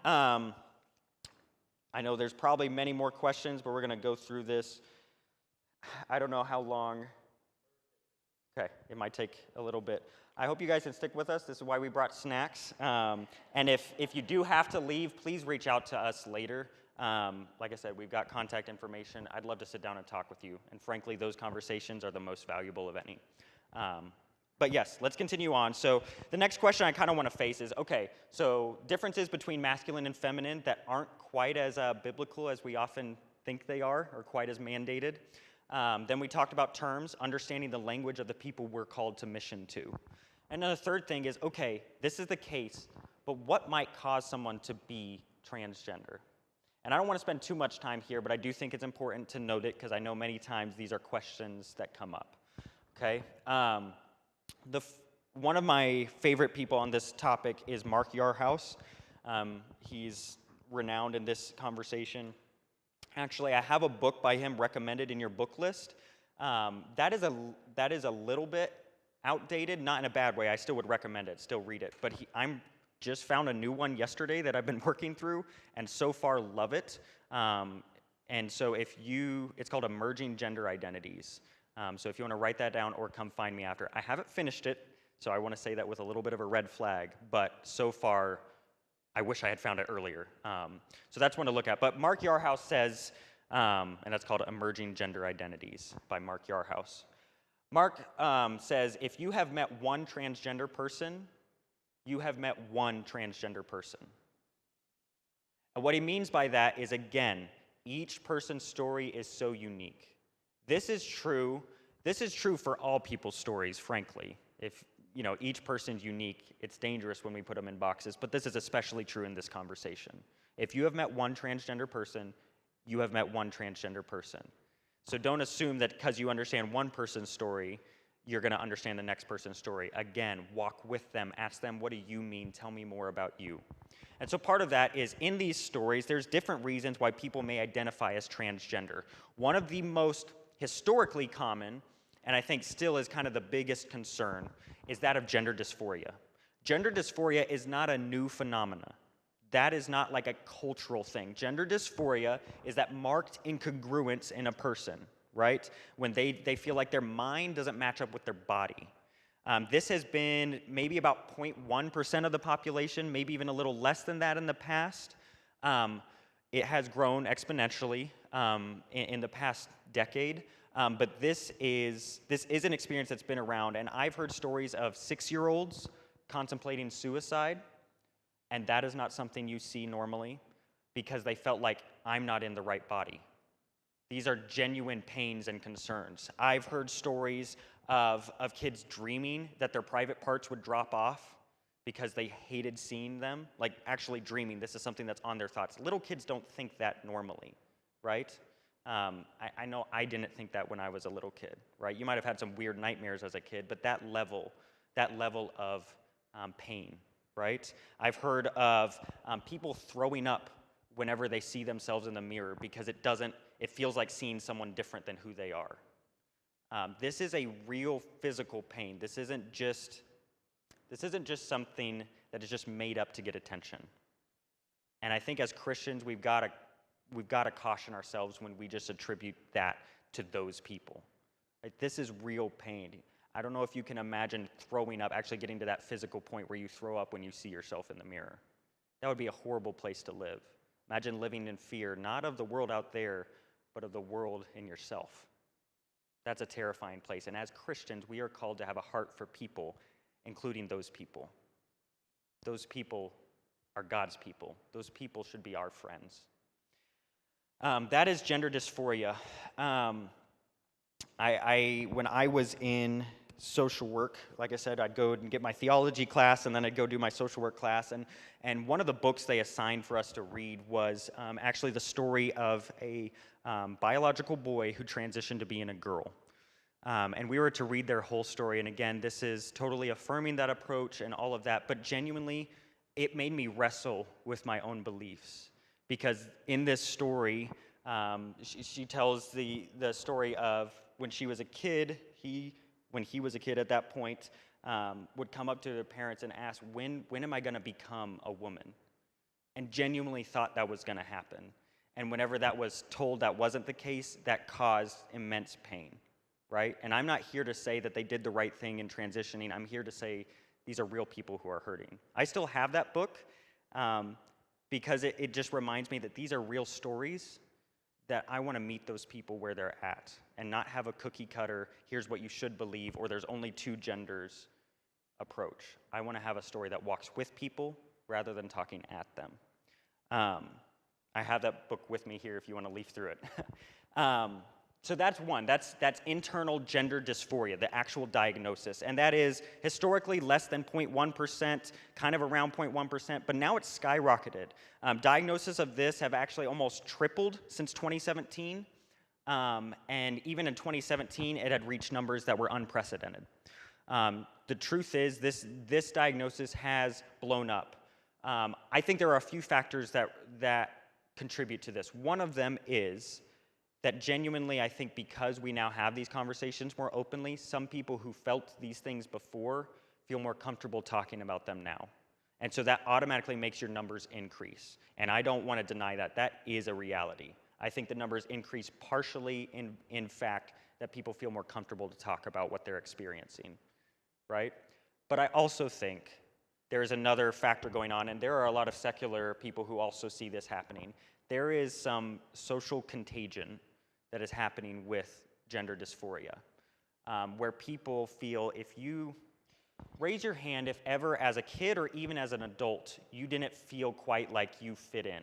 I know there's probably many more questions, but we're going to go through this. I don't know how long. Okay, it might take a little bit. I hope you guys can stick with us. This is why we brought snacks. And if you do have to leave, please reach out to us later. Like I said, we've got contact information. I'd love to sit down and talk with you. And frankly, those conversations are the most valuable of any. But yes, let's continue on. So the next question I kind of want to face is, okay, so differences between masculine and feminine that aren't quite as biblical as we often think they are, or quite as mandated. Then we talked about terms, understanding the language of the people we're called to mission to. And then the third thing is, okay, this is the case, but what might cause someone to be transgender? And I don't want to spend too much time here, but I do think it's important to note it because I know many times these are questions that come up, okay? One of my favorite people on this topic is Mark Yarhouse. He's renowned in this conversation. Actually, I have a book by him recommended in your book list. That is a little bit outdated, not in a bad way. I still would recommend it, still read it. But I'm just found a new one yesterday that I've been working through, and so far love it. And so it's called Emerging Gender Identities. So if you want to write that down or come find me after. I haven't finished it, so I want to say that with a little bit of a red flag, but so far, I wish I had found it earlier. So that's one to look at. But Mark Yarhouse says, and that's called Emerging Gender Identities by Mark Yarhouse. Mark says, if you have met one transgender person, you have met one transgender person. And what he means by that is, again, each person's story is so unique. This is true for all people's stories, frankly. If each person's unique, it's dangerous when we put them in boxes, but this is especially true in this conversation. If you have met one transgender person, you have met one transgender person. So don't assume that because you understand one person's story, you're going to understand the next person's story. Again, walk with them, ask them, what do you mean? Tell me more about you. And so part of that is in these stories, there's different reasons why people may identify as transgender. One of the most historically common, and I think still is kind of the biggest concern, is that of gender dysphoria. Gender dysphoria is not a new phenomena. That is not like a cultural thing. Gender dysphoria is that marked incongruence in a person, right? When they feel like their mind doesn't match up with their body. This has been maybe about 0.1% of the population, maybe even a little less than that in the past. It has grown exponentially in the past decade, but this is an experience that's been around, and I've heard stories of 6-year-olds contemplating suicide, and that is not something you see normally because they felt like, I'm not in the right body. These are genuine pains and concerns. I've heard stories of kids dreaming that their private parts would drop off because they hated seeing them, like actually dreaming. This is something that's on their thoughts. Little kids don't think that normally, right? I know I didn't think that when I was a little kid, right? You might have had some weird nightmares as a kid, but that level of pain, right? I've heard of people throwing up whenever they see themselves in the mirror because it feels like seeing someone different than who they are. This is a real physical pain. This isn't just something that is just made up to get attention. And I think as Christians, we've got to caution ourselves when we just attribute that to those people. Right? This is real pain. I don't know if you can imagine throwing up, actually getting to that physical point where you throw up when you see yourself in the mirror. That would be a horrible place to live. Imagine living in fear, not of the world out there, but of the world in yourself. That's a terrifying place. And as Christians, we are called to have a heart for people, including those people. Those people are God's people. Those people should be our friends. That is gender dysphoria. When I was in social work, like I said, I'd go and get my theology class, and then I'd go do my social work class. And one of the books they assigned for us to read was actually the story of a biological boy who transitioned to being a girl. And we were to read their whole story. And again, this is totally affirming that approach and all of that. But genuinely, it made me wrestle with my own beliefs. Because in this story, she tells the story of when she was a kid, when he was a kid at that point, would come up to their parents and ask, when am I going to become a woman? And genuinely thought that was going to happen. And whenever that was told that wasn't the case, that caused immense pain, right? And I'm not here to say that they did the right thing in transitioning. I'm here to say these are real people who are hurting. I still have that book because it just reminds me that these are real stories, that I want to meet those people where they're at and not have a cookie cutter, here's what you should believe, or there's only two genders approach. I want to have a story that walks with people rather than talking at them. I have that book with me here if you want to leaf through it. So that's one. That's internal gender dysphoria, the actual diagnosis. And that is historically less than 0.1%, kind of around 0.1%, but now it's skyrocketed. Diagnosis of this have actually almost tripled since 2017. And even in 2017, it had reached numbers that were unprecedented. The truth is, this diagnosis has blown up. I think there are a few factors that contribute to this. One of them is that genuinely, I think because we now have these conversations more openly, some people who felt these things before feel more comfortable talking about them now. And so that automatically makes your numbers increase. And I don't want to deny that. That is a reality. I think the numbers increase partially in fact that people feel more comfortable to talk about what they're experiencing, right? But I also think there is another factor going on, and there are a lot of secular people who also see this happening. There is some social contagion that is happening with gender dysphoria, where people feel if you raise your hand if ever as a kid or even as an adult, you didn't feel quite like you fit in.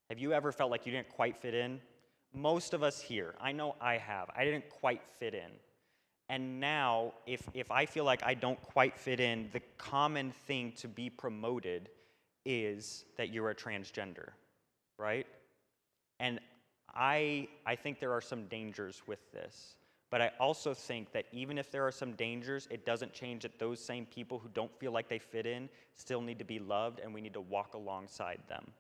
Have you ever felt like you didn't quite fit in? Most of us here, I know I have. I didn't quite fit in. And now, if I feel like I don't quite fit in, the common thing to be promoted is that you're a transgender, right? And I think there are some dangers with this. But I also think that even if there are some dangers, it doesn't change that those same people who don't feel like they fit in still need to be loved, and we need to walk alongside them.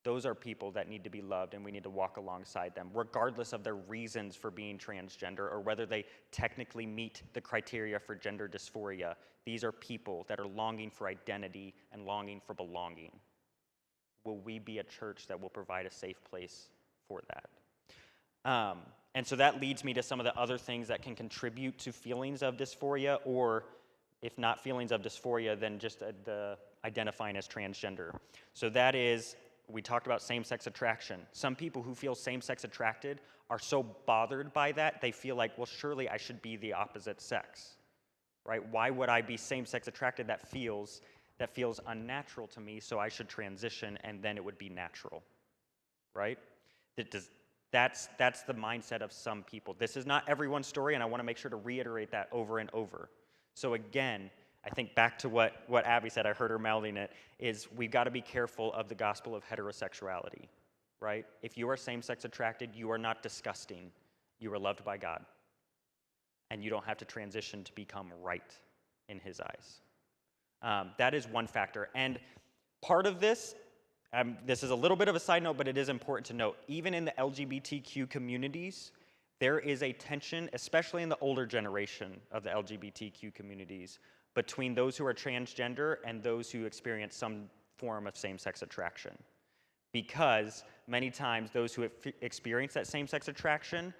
Those are people that need to be loved, and we need to walk alongside them, regardless of their reasons for being transgender or whether they technically meet the criteria for gender dysphoria. These are people that are longing for identity and longing for belonging. Will we be a church that will provide a safe place for that? And so that leads me to some of the other things that can contribute to feelings of dysphoria, or if not feelings of dysphoria, then just the identifying as transgender. So that is, we talked about same-sex attraction. Some people who feel same-sex attracted are so bothered by that, they feel like, well, surely I should be the opposite sex, right? Why would I be same-sex attracted? That feels unnatural to me, so I should transition, and then it would be natural, right? That's the mindset of some people. This is not everyone's story, and I want to make sure to reiterate that over and over. So again, I think back to what Abby said, I heard her mouthing it, is we've got to be careful of the gospel of heterosexuality, right? If you are same-sex attracted, you are not disgusting. You are loved by God. And you don't have to transition to become right in his eyes. That is one factor. And part of this is a little bit of a side note, but it is important to note, even in the LGBTQ communities, there is a tension, especially in the older generation of the LGBTQ communities, between those who are transgender and those who experience some form of same-sex attraction. Because many times those who experience that same-sex attraction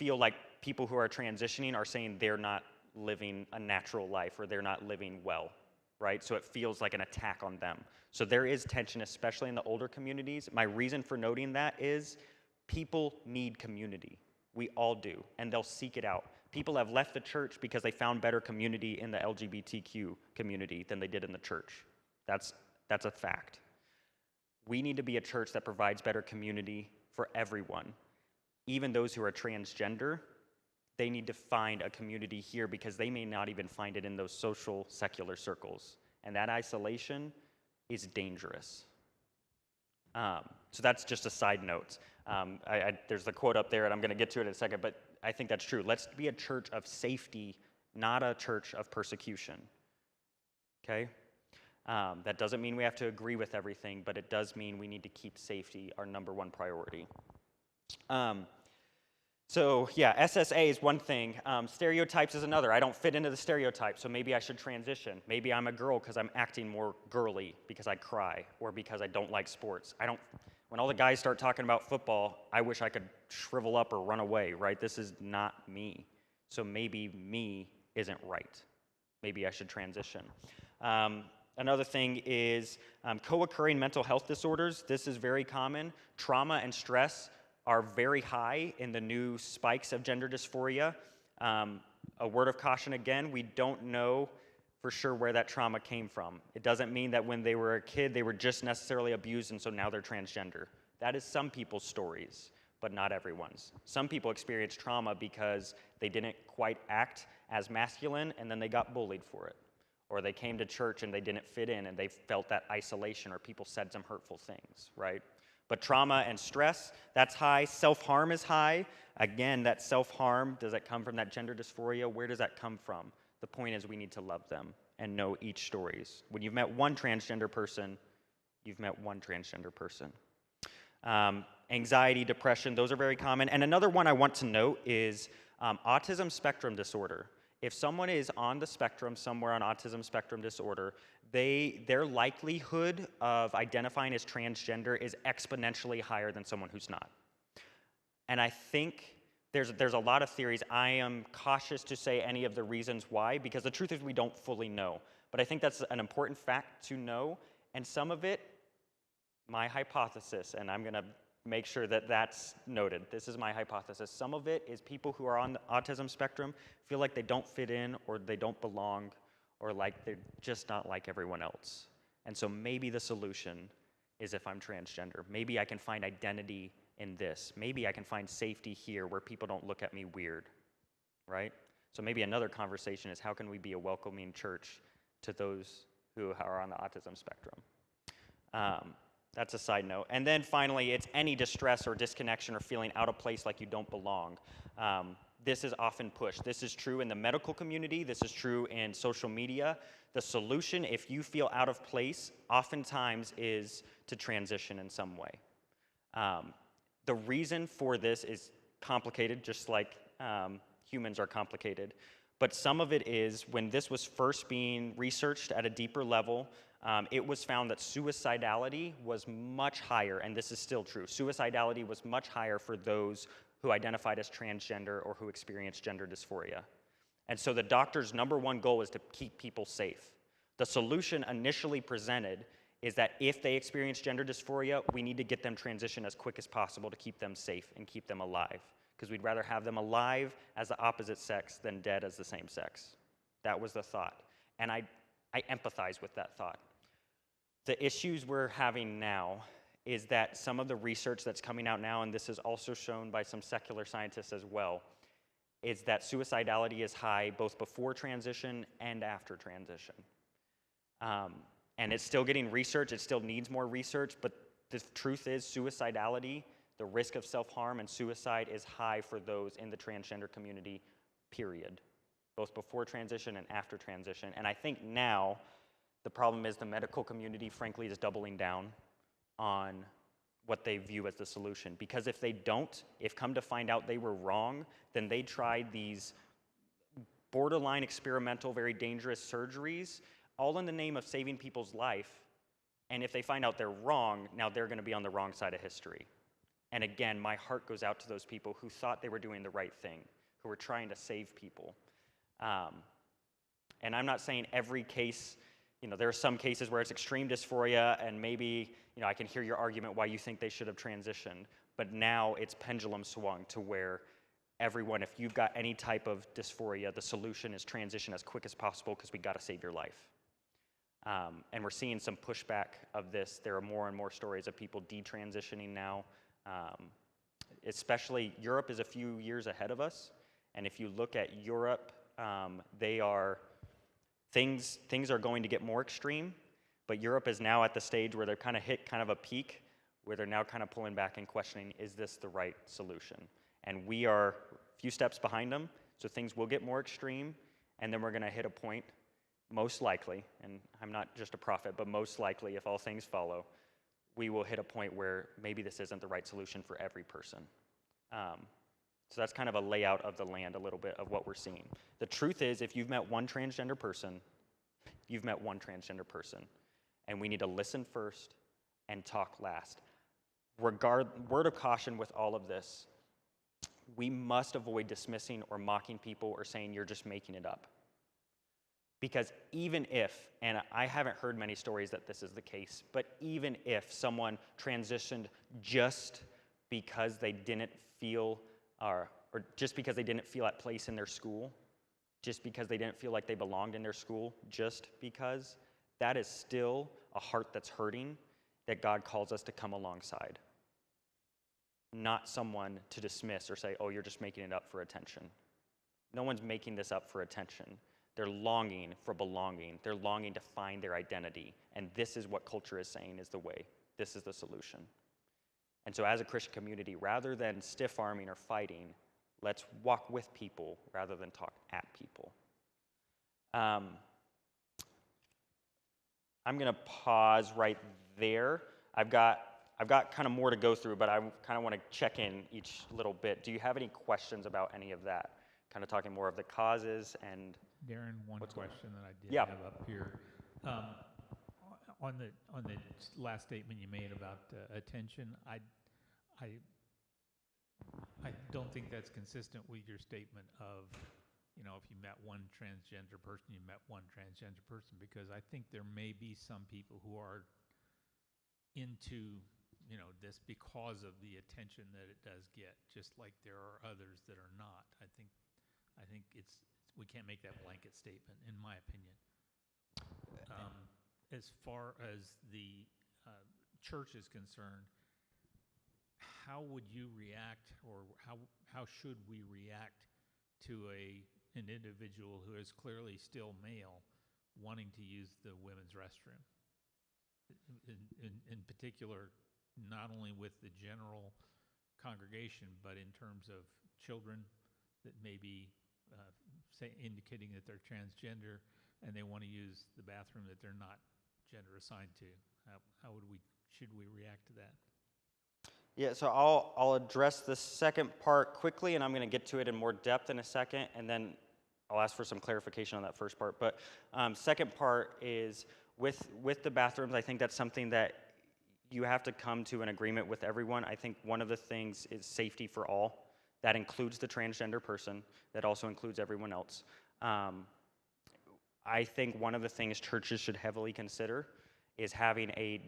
feel like people who are transitioning are saying they're not living a natural life or they're not living well, right? So it feels like an attack on them. So there is tension, especially in the older communities. My reason for noting that is people need community. We all do, and they'll seek it out. People have left the church because they found better community in the LGBTQ community than they did in the church. That's a fact. We need to be a church that provides better community for everyone. Even those who are transgender, they need to find a community here because they may not even find it in those social, secular circles. And that isolation is dangerous. So that's just a side note. There's the quote up there, and I'm going to get to it in a second, but I think that's true. Let's be a church of safety, not a church of persecution. Okay? That doesn't mean we have to agree with everything, but it does mean we need to keep safety our number one priority. So yeah, SSA is one thing. Stereotypes is another. I don't fit into the stereotype, so maybe I should transition. Maybe I'm a girl because I'm acting more girly because I cry or because I don't like sports. When all the guys start talking about football, I wish I could shrivel up or run away, right? This is not me. So maybe me isn't right. Maybe I should transition. Another thing is co-occurring mental health disorders. This is very common. Trauma and stress are very high in the new spikes of gender dysphoria. A word of caution again, we don't know for sure where that trauma came from. It doesn't mean that when they were a kid, they were just necessarily abused and so now they're transgender. That is some people's stories, but not everyone's. Some people experience trauma because they didn't quite act as masculine and then they got bullied for it. Or they came to church and they didn't fit in and they felt that isolation or people said some hurtful things, right? But trauma and stress, that's high. Self-harm is high. Again, that self-harm, does that come from that gender dysphoria? Where does that come from? The point is we need to love them and know each stories. When you've met one transgender person, you've met one transgender person. Anxiety, depression, those are very common. And another one I want to note is autism spectrum disorder. If someone is on the spectrum, somewhere on autism spectrum disorder, their likelihood of identifying as transgender is exponentially higher than someone who's not. And I think there's a lot of theories. I am cautious to say any of the reasons why, because the truth is we don't fully know. But I think that's an important fact to know, and some of it, my hypothesis, and I'm going to make sure that that's noted. This is my hypothesis. Some of it is people who are on the autism spectrum feel like they don't fit in or they don't belong or like they're just not like everyone else. And so maybe the solution is if I'm transgender. Maybe I can find identity in this. Maybe I can find safety here where people don't look at me weird, right? So maybe another conversation is how can we be a welcoming church to those who are on the autism spectrum? That's a side note. And then finally, it's any distress or disconnection or feeling out of place like you don't belong. This is often pushed. This is true in the medical community. This is true in social media. The solution, if you feel out of place, oftentimes is to transition in some way. The reason for this is complicated, just like humans are complicated. But some of it is when this was first being researched at a deeper level, it was found that suicidality was much higher, and this is still true. Suicidality was much higher for those who identified as transgender or who experienced gender dysphoria. And so the doctor's number one goal is to keep people safe. The solution initially presented is that if they experience gender dysphoria, we need to get them transitioned as quick as possible to keep them safe and keep them alive, because we'd rather have them alive as the opposite sex than dead as the same sex. That was the thought. And I empathize with that thought. The issues we're having now is that some of the research that's coming out now, and this is also shown by some secular scientists as well, is that suicidality is high both before transition and after transition. And it's still getting research, it still needs more research, but the truth is suicidality, the risk of self-harm and suicide is high for those in the transgender community, period. Both before transition and after transition. And I think now, the problem is the medical community, frankly, is doubling down on what they view as the solution. Because if they don't, if come to find out they were wrong, then they tried these borderline experimental, very dangerous surgeries, all in the name of saving people's life. And if they find out they're wrong, now they're going to be on the wrong side of history. And again, my heart goes out to those people who thought they were doing the right thing, who were trying to save people. And I'm not saying every case, there are some cases where it's extreme dysphoria, and maybe, I can hear your argument why you think they should have transitioned. But now it's pendulum swung to where everyone, if you've got any type of dysphoria, the solution is transition as quick as possible because we got to save your life. And we're seeing some pushback of this. There are more and more stories of people detransitioning now. Especially Europe is a few years ahead of us. And if you look at Europe, things are going to get more extreme, but Europe is now at the stage where they're kind of hit kind of a peak, where they're now kind of pulling back and questioning, is this the right solution? And we are a few steps behind them, so things will get more extreme, and then we're going to hit a point, most likely, and I'm not just a prophet, but most likely, if all things follow, we will hit a point where maybe this isn't the right solution for every person. So that's kind of a layout of the land, a little bit of what we're seeing. The truth is, if you've met one transgender person, you've met one transgender person, and we need to listen first and talk last. Word of caution with all of this, we must avoid dismissing or mocking people or saying you're just making it up. Because even if, and I haven't heard many stories that this is the case, but even if someone transitioned just because they didn't feel, or just because they didn't feel at place in their school, just because they didn't feel like they belonged in their school, just because, that is still a heart that's hurting that God calls us to come alongside. Not someone to dismiss or say, oh, you're just making it up for attention. No one's making this up for attention. They're longing for belonging. They're longing to find their identity. And this is what culture is saying is the way. This is the solution. And so as a Christian community, rather than stiff-arming or fighting, let's walk with people rather than talk at people. I'm going to pause right there. I've got kind of more to go through, but I kind of want to check in each little bit. Do you have any questions about any of that? Kind of talking more of the causes and Darren, one question that I did Yeah. have up here. On the last statement you made about attention, I don't think that's consistent with your statement of, if you met one transgender person, you met one transgender person, because I think there may be some people who are into, this because of the attention that it does get, just like there are others that are not. I think we can't make that blanket statement, in my opinion. As far as the church is concerned, how would you react, or how should we react to an individual who is clearly still male wanting to use the women's restroom? In particular, not only with the general congregation, but in terms of children that may be indicating that they're transgender and they want to use the bathroom that they're not gender assigned to. Should we react to that? Yeah, so I'll address the second part quickly, and I'm going to get to it in more depth in a second, and then I'll ask for some clarification on that first part. But second part is with the bathrooms, I think that's something that you have to come to an agreement with everyone. I think one of the things is safety for all. That includes the transgender person. That also includes everyone else. I think one of the things churches should heavily consider is having a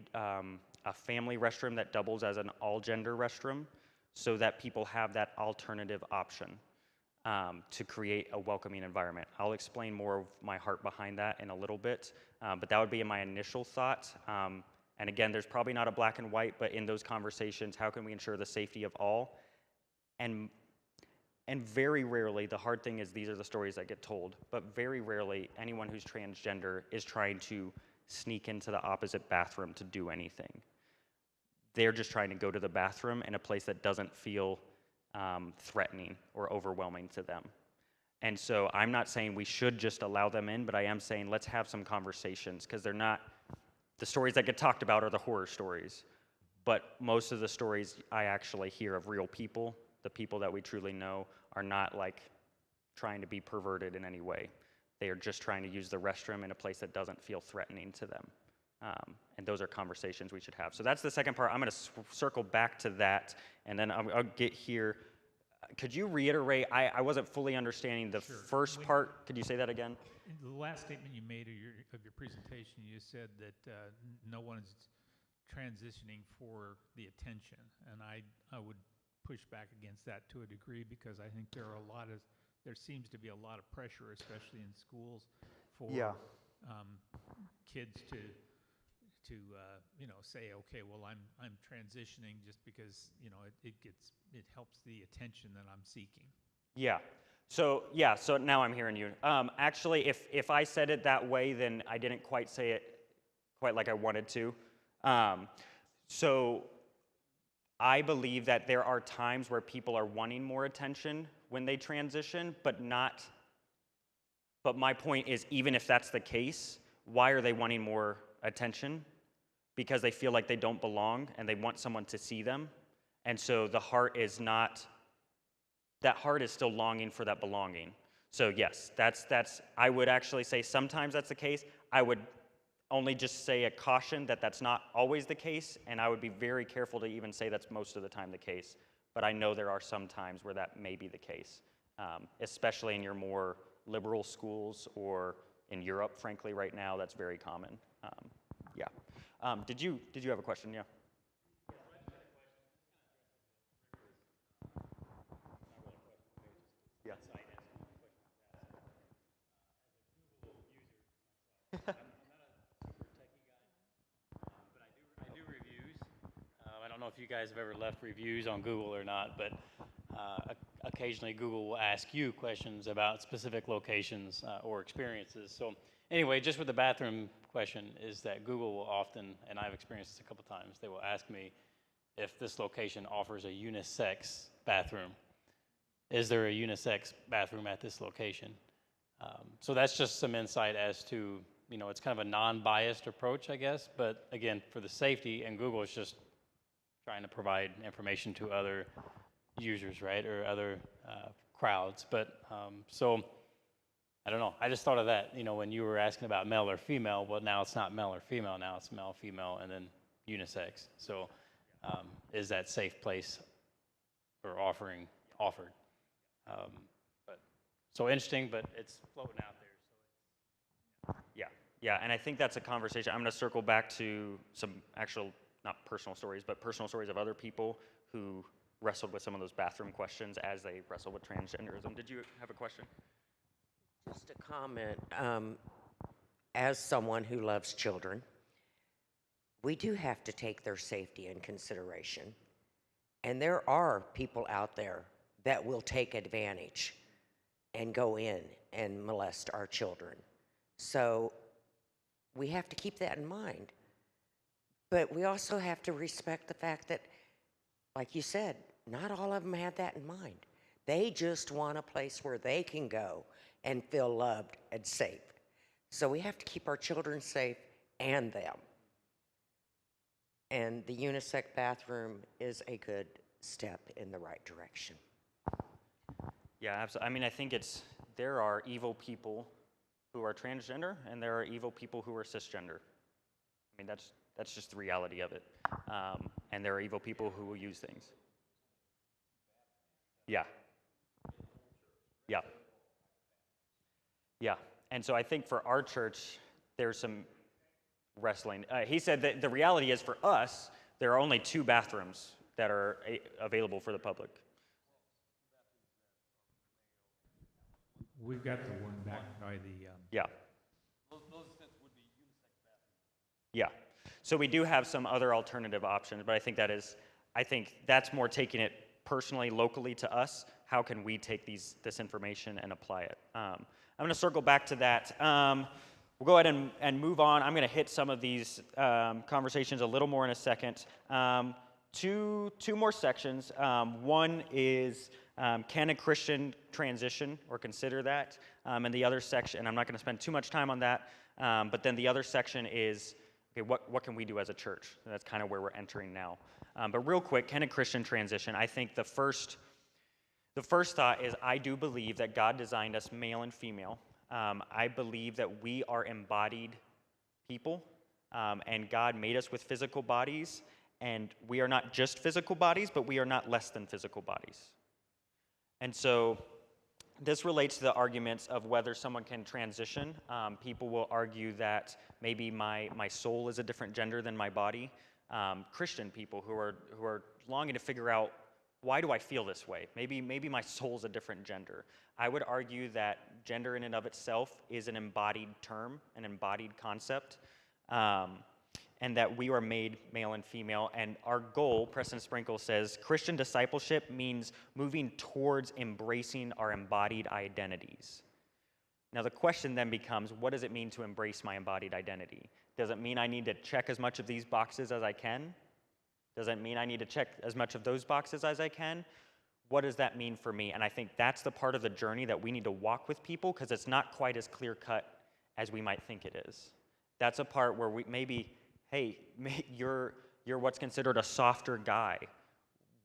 family restroom that doubles as an all-gender restroom, so that people have that alternative option to create a welcoming environment. I'll explain more of my heart behind that in a little bit, but that would be my initial thought. And again, there's probably not a black and white, but in those conversations, how can we ensure the safety of all? And very rarely, the hard thing is these are the stories that get told, but very rarely anyone who's transgender is trying to sneak into the opposite bathroom to do anything. They're just trying to go to the bathroom in a place that doesn't feel threatening or overwhelming to them. And so I'm not saying we should just allow them in, but I am saying let's have some conversations, because they're not, the stories that get talked about are the horror stories. But most of the stories I actually hear of real people, the people that we truly know, are not like trying to be perverted in any way. They are just trying to use the restroom in a place that doesn't feel threatening to them. and those are conversations we should have. So that's the second part. I'm going to circle back to that, and then I'll get here. Could you reiterate? I wasn't fully understanding the first part. Could you say that again? In the last statement you made of your presentation, you said that no one's transitioning for the attention, and I would push back against that to a degree, because I think there seems to be a lot of pressure, especially in schools, for kids to say, okay, well, I'm transitioning just because it helps the attention that I'm seeking. Yeah. So now I'm hearing you. Actually, if I said it that way, then I didn't quite say it quite like I wanted to. So I believe that there are times where people are wanting more attention when they transition, but my point is, even if that's the case, why are they wanting more attention? Because they feel like they don't belong and they want someone to see them. And so the heart is still longing for that belonging. So yes, I would actually say sometimes that's the case. I would only just say a caution that that's not always the case, and I would be very careful to even say that's most of the time the case. But I know there are some times where that may be the case, especially in your more liberal schools or in Europe, frankly, right now, that's very common. Did you have a question? Yeah. Yeah. I do reviews. I don't know if you guys have ever left reviews on Google or not, but occasionally Google will ask you questions about specific locations or experiences. So anyway, just with the bathroom question, is that Google will often, and I've experienced this a couple times, they will ask me if this location offers a unisex bathroom. Is there a unisex bathroom at this location? So that's just some insight as to, it's kind of a non-biased approach, I guess. But again, for the safety, and Google is just trying to provide information to other users, right, or other crowds. But so I don't know. I just thought of that, when you were asking about male or female. Well, now it's not male or female. Now it's male, female, and then unisex. So is that safe place or offered? But so interesting, but it's floating out there. Yeah, and I think that's a conversation. I'm going to circle back to some actual, not personal stories, but personal stories of other people who wrestled with some of those bathroom questions as they wrestle with transgenderism. Did you have a question? Just a comment. As someone who loves children, we do have to take their safety in consideration. And there are people out there that will take advantage and go in and molest our children. So we have to keep that in mind. But we also have to respect the fact that, like you said, not all of them have that in mind. They just want a place where they can go and feel loved and safe. So we have to keep our children safe and them. And the unisex bathroom is a good step in the right direction. Yeah, absolutely. I mean, I think there are evil people who are transgender, and there are evil people who are cisgender. I mean, that's just the reality of it. And there are evil people who will use things. Yeah. And so I think for our church, there's some wrestling. He said that the reality is, for us, there are only 2 bathrooms that are available for the public. We've got the one back by the... Yeah. Those would be unisex bathrooms. Yeah. So we do have some other alternative options, but I think that's more taking it personally, locally to us. How can we take this information and apply it? I'm going to circle back to that. We'll go ahead and move on. I'm going to hit some of these conversations a little more in a second. Two more sections. One is, can a Christian transition or consider that? And the other section, I'm not going to spend too much time on that, but then the other section is, okay, what can we do as a church? And that's kind of where we're entering now. But real quick, can a Christian transition? I think the first thought is, I do believe that God designed us male and female. I believe that we are embodied people. and God made us with physical bodies, and we are not just physical bodies, but we are not less than physical bodies. And so this relates to the arguments of whether someone can transition. People will argue that maybe my soul is a different gender than my body. Christian people who are longing to figure out, why do I feel this way? Maybe my soul's a different gender. I would argue that gender in and of itself is an embodied term, an embodied concept, and that we are made male and female. And our goal, Preston Sprinkle says, Christian discipleship means moving towards embracing our embodied identities. Now the question then becomes, what does it mean to embrace my embodied identity? Does it mean I need to check as much of these boxes as I can? Does it mean I need to check as much of those boxes as I can? What does that mean for me? And I think that's the part of the journey that we need to walk with people, because it's not quite as clear-cut as we might think it is. That's a part where we maybe, hey, you're what's considered a softer guy.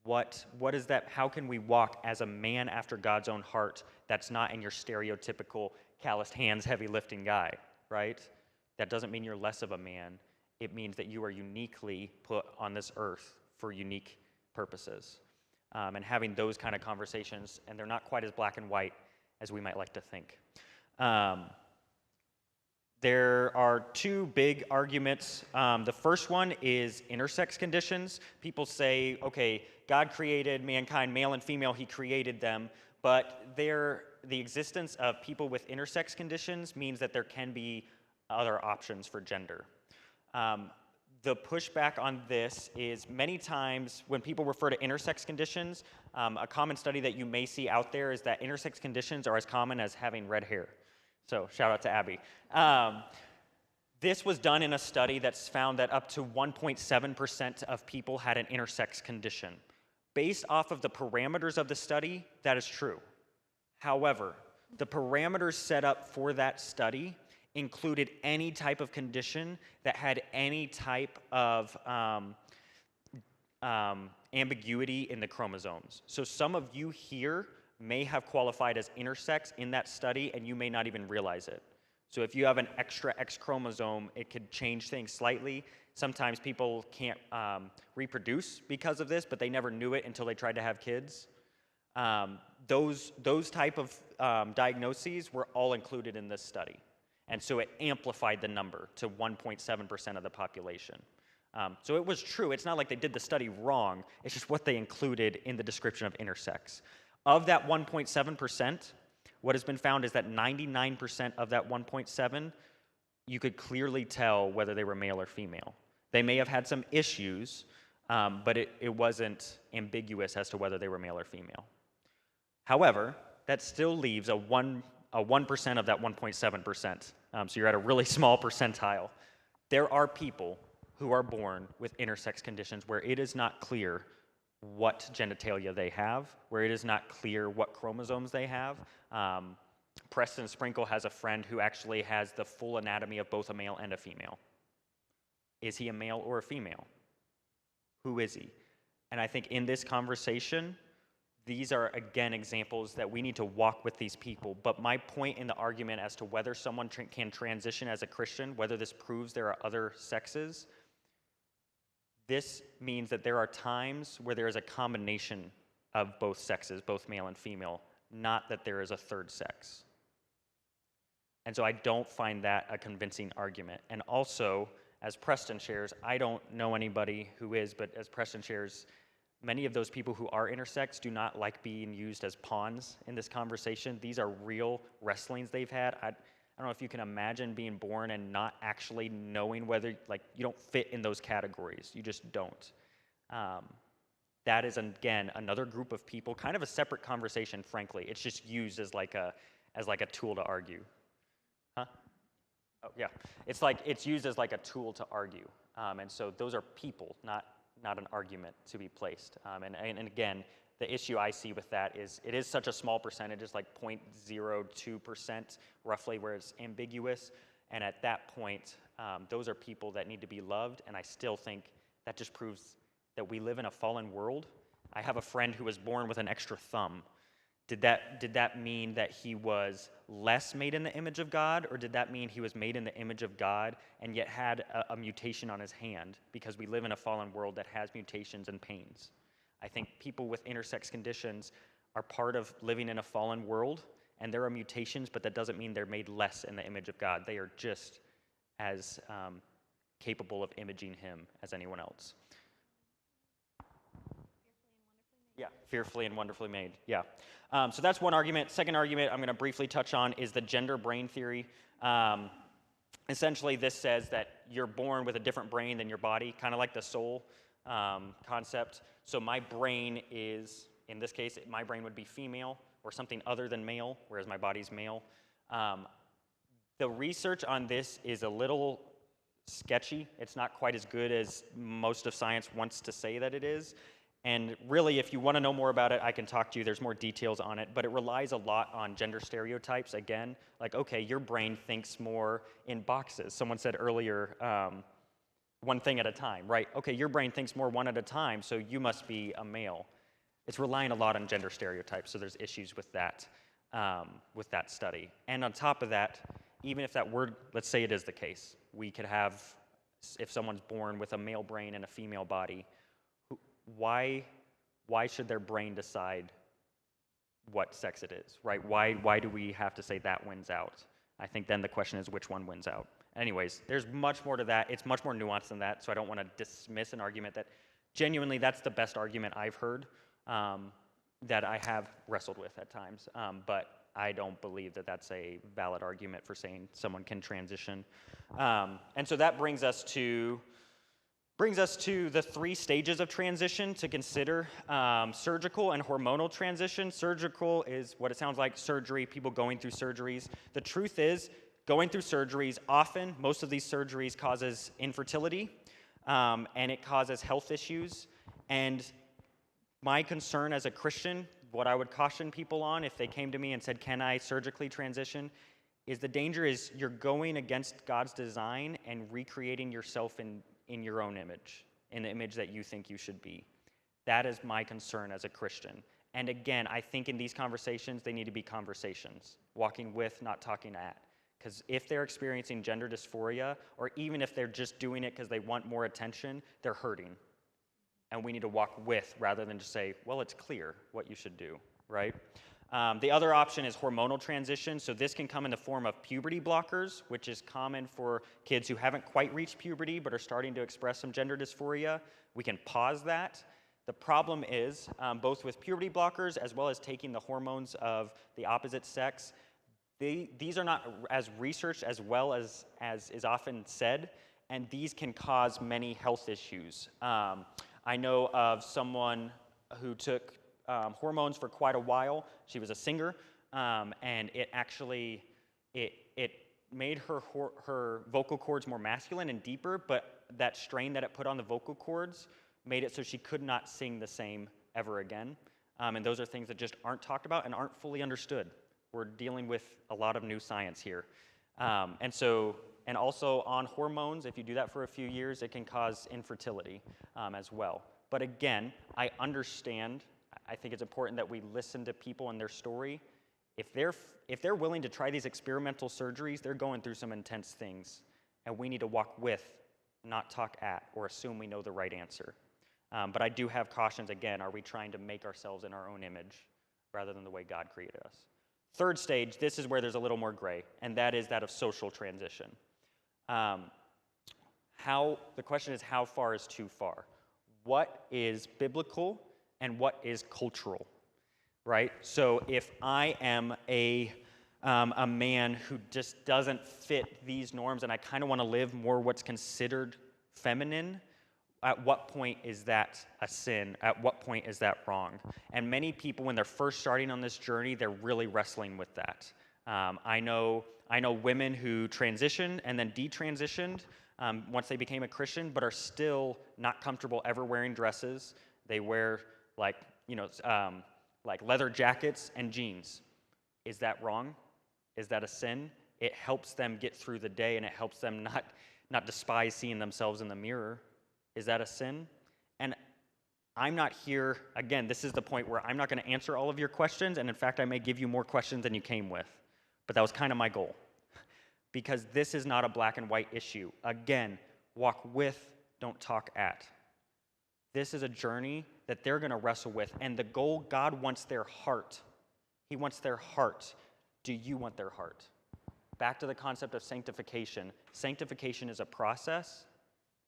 What is that? How can we walk as a man after God's own heart that's not in your stereotypical calloused hands, heavy lifting guy, right? That doesn't mean you're less of a man. It means that you are uniquely put on this earth for unique purposes. And having those kind of conversations, and they're not quite as black and white as we might like to think. There are two big arguments. The first one is intersex conditions. People say, okay, God created mankind, male and female, he created them, but the existence of people with intersex conditions means that there can be other options for gender. The pushback on this is many times when people refer to intersex conditions, a common study that you may see out there is that intersex conditions are as common as having red hair. So shout out to Abby. This was done in a study that's found that up to 1.7% of people had an intersex condition. Based off of the parameters of the study, that is true. However, the parameters set up for that study included any type of condition that had any type of ambiguity in the chromosomes. So some of you here may have qualified as intersex in that study, and you may not even realize it. So if you have an extra X chromosome, it could change things slightly. Sometimes people can't reproduce because of this, but they never knew it until they tried to have kids. Those type of diagnoses were all included in this study. And so it amplified the number to 1.7% of the population. So it was true. It's not like they did the study wrong. It's just what they included in the description of intersex. Of that 1.7%, what has been found is that 99% of that 1.7, you could clearly tell whether they were male or female. They may have had some issues, but it wasn't ambiguous as to whether they were male or female. However, that still leaves a 1% of that 1.7%. So you're at a really small percentile. There are people who are born with intersex conditions where it is not clear what genitalia they have, where it is not clear what chromosomes they have. Preston Sprinkle has a friend who actually has the full anatomy of both a male and a female. Is he a male or a female? Who is he? And I think in this conversation, these are, again, examples that we need to walk with these people. But my point in the argument as to whether someone can transition as a Christian, whether this proves there are other sexes, this means that there are times where there is a combination of both sexes, both male and female, not that there is a third sex. And so I don't find that a convincing argument. And also, as Preston shares, I don't know anybody who is, but as Preston shares, many of those people who are intersex do not like being used as pawns in this conversation. These are real wrestlings they've had. I don't know if you can imagine being born and not actually knowing whether, like, you don't fit in those categories. You just don't. That is, again, another group of people, kind of a separate conversation, frankly. It's just used as like a tool to argue. Huh? Oh, yeah. It's used as like a tool to argue. And so those are people, not an argument to be placed. And again, the issue I see with that is it is such a small percentage, it's like 0.02% roughly where it's ambiguous. And at that point, those are people that need to be loved. And I still think that just proves that we live in a fallen world. I have a friend who was born with an extra thumb. did that mean that he was less made in the image of God, or did that mean he was made in the image of God and yet had a mutation on his hand, because we live in a fallen world that has mutations and pains? I think people with intersex conditions are part of living in a fallen world, and there are mutations, but that doesn't mean they're made less in the image of God. They are just as capable of imaging him as anyone else. Yeah, fearfully and wonderfully made. Yeah. So that's one argument. Second argument I'm going to briefly touch on is the gender brain theory. Essentially, this says that you're born with a different brain than your body, kind of like the soul concept. So my brain is, in this case, my brain would be female or something other than male, whereas my body's male. The research on this is a little sketchy. It's not quite as good as most of science wants to say that it is. And really, if you want to know more about it, I can talk to you. There's more details on it, but it relies a lot on gender stereotypes. Again, like, okay, your brain thinks more in boxes. Someone said earlier, one thing at a time, right? Okay, your brain thinks more one at a time, so you must be a male. It's relying a lot on gender stereotypes, so there's issues with that study. And on top of that, even if that word, let's say it is the case, we could have, if someone's born with a male brain and a female body, why should their brain decide what sex it is, right? Why do we have to say that wins out? I think then the question is which one wins out. Anyways, there's much more to that. It's much more nuanced than that, so I don't want to dismiss an argument that genuinely that's the best argument I've heard that I have wrestled with at times, but I don't believe that that's a valid argument for saying someone can transition. And so that brings us to the 3 stages of transition to consider: surgical and hormonal transition. Surgical is what it sounds like, surgery, people going through surgeries. The truth is, going through surgeries, often, most of these surgeries causes infertility, and it causes health issues. And my concern as a Christian, what I would caution people on if they came to me and said, can I surgically transition, is the danger is you're going against God's design and recreating yourself in your own image, in the image that you think you should be. That is my concern as a Christian. And again, I think in these conversations, they need to be conversations, walking with, not talking at. Because if they're experiencing gender dysphoria, or even if they're just doing it because they want more attention, they're hurting. And we need to walk with rather than just say, well, it's clear what you should do, right? The other option is hormonal transition. So this can come in the form of puberty blockers, which is common for kids who haven't quite reached puberty but are starting to express some gender dysphoria. We can pause that. The problem is, both with puberty blockers as well as taking the hormones of the opposite sex, these are not as researched as well as is often said, and these can cause many health issues. I know of someone who took hormones for quite a while. She was a singer, and it actually it made her vocal cords more masculine and deeper, but that strain that it put on the vocal cords made it so she could not sing the same ever again. And those are things that just aren't talked about and aren't fully understood. We're dealing with a lot of new science here. And also on hormones, if you do that for a few years, it can cause infertility as well. But again, I understand. I think it's important that we listen to people and their story. If they're willing to try these experimental surgeries, they're going through some intense things, and we need to walk with, not talk at, or assume we know the right answer. But I do have cautions. Again, are we trying to make ourselves in our own image rather than the way God created us? Third stage, this is where there's a little more gray, and that is that of social transition. The question is, how far is too far? What is biblical and what is cultural, right? So if I am a man who just doesn't fit these norms and I kind of want to live more what's considered feminine, at what point is that a sin? At what point is that wrong? And many people, when they're first starting on this journey, they're really wrestling with that. I know women who transitioned and then detransitioned once they became a Christian, but are still not comfortable ever wearing dresses. They wear like leather jackets and jeans. Is that wrong? Is that a sin? It helps them get through the day, and it helps them not despise seeing themselves in the mirror. Is that a sin? And I'm not here, again, this is the point where I'm not going to answer all of your questions, and in fact, I may give you more questions than you came with. But that was kind of my goal. Because this is not a black and white issue. Again, walk with, don't talk at. This is a journey that they're going to wrestle with, and the goal, God wants their heart. He wants their heart. Do you want their heart? Back to the concept of sanctification. Sanctification is a process.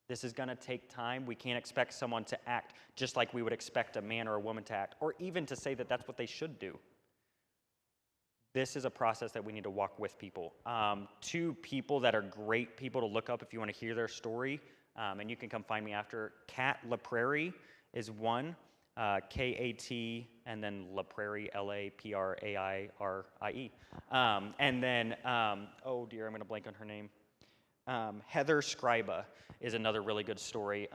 This is going to take time. We can't expect someone to act just like we would expect a man or a woman to act, or even to say that that's what they should do. This is a process that we need to walk with people. Two people that are great people to look up if you want to hear their story, and you can come find me after. Kat LaPrairie is one, K-A-T, and then LaPrairie, L-A-P-R-A-I-R-I-E. And then, oh dear, I'm going to blank on her name. Heather Scriba is another really good story.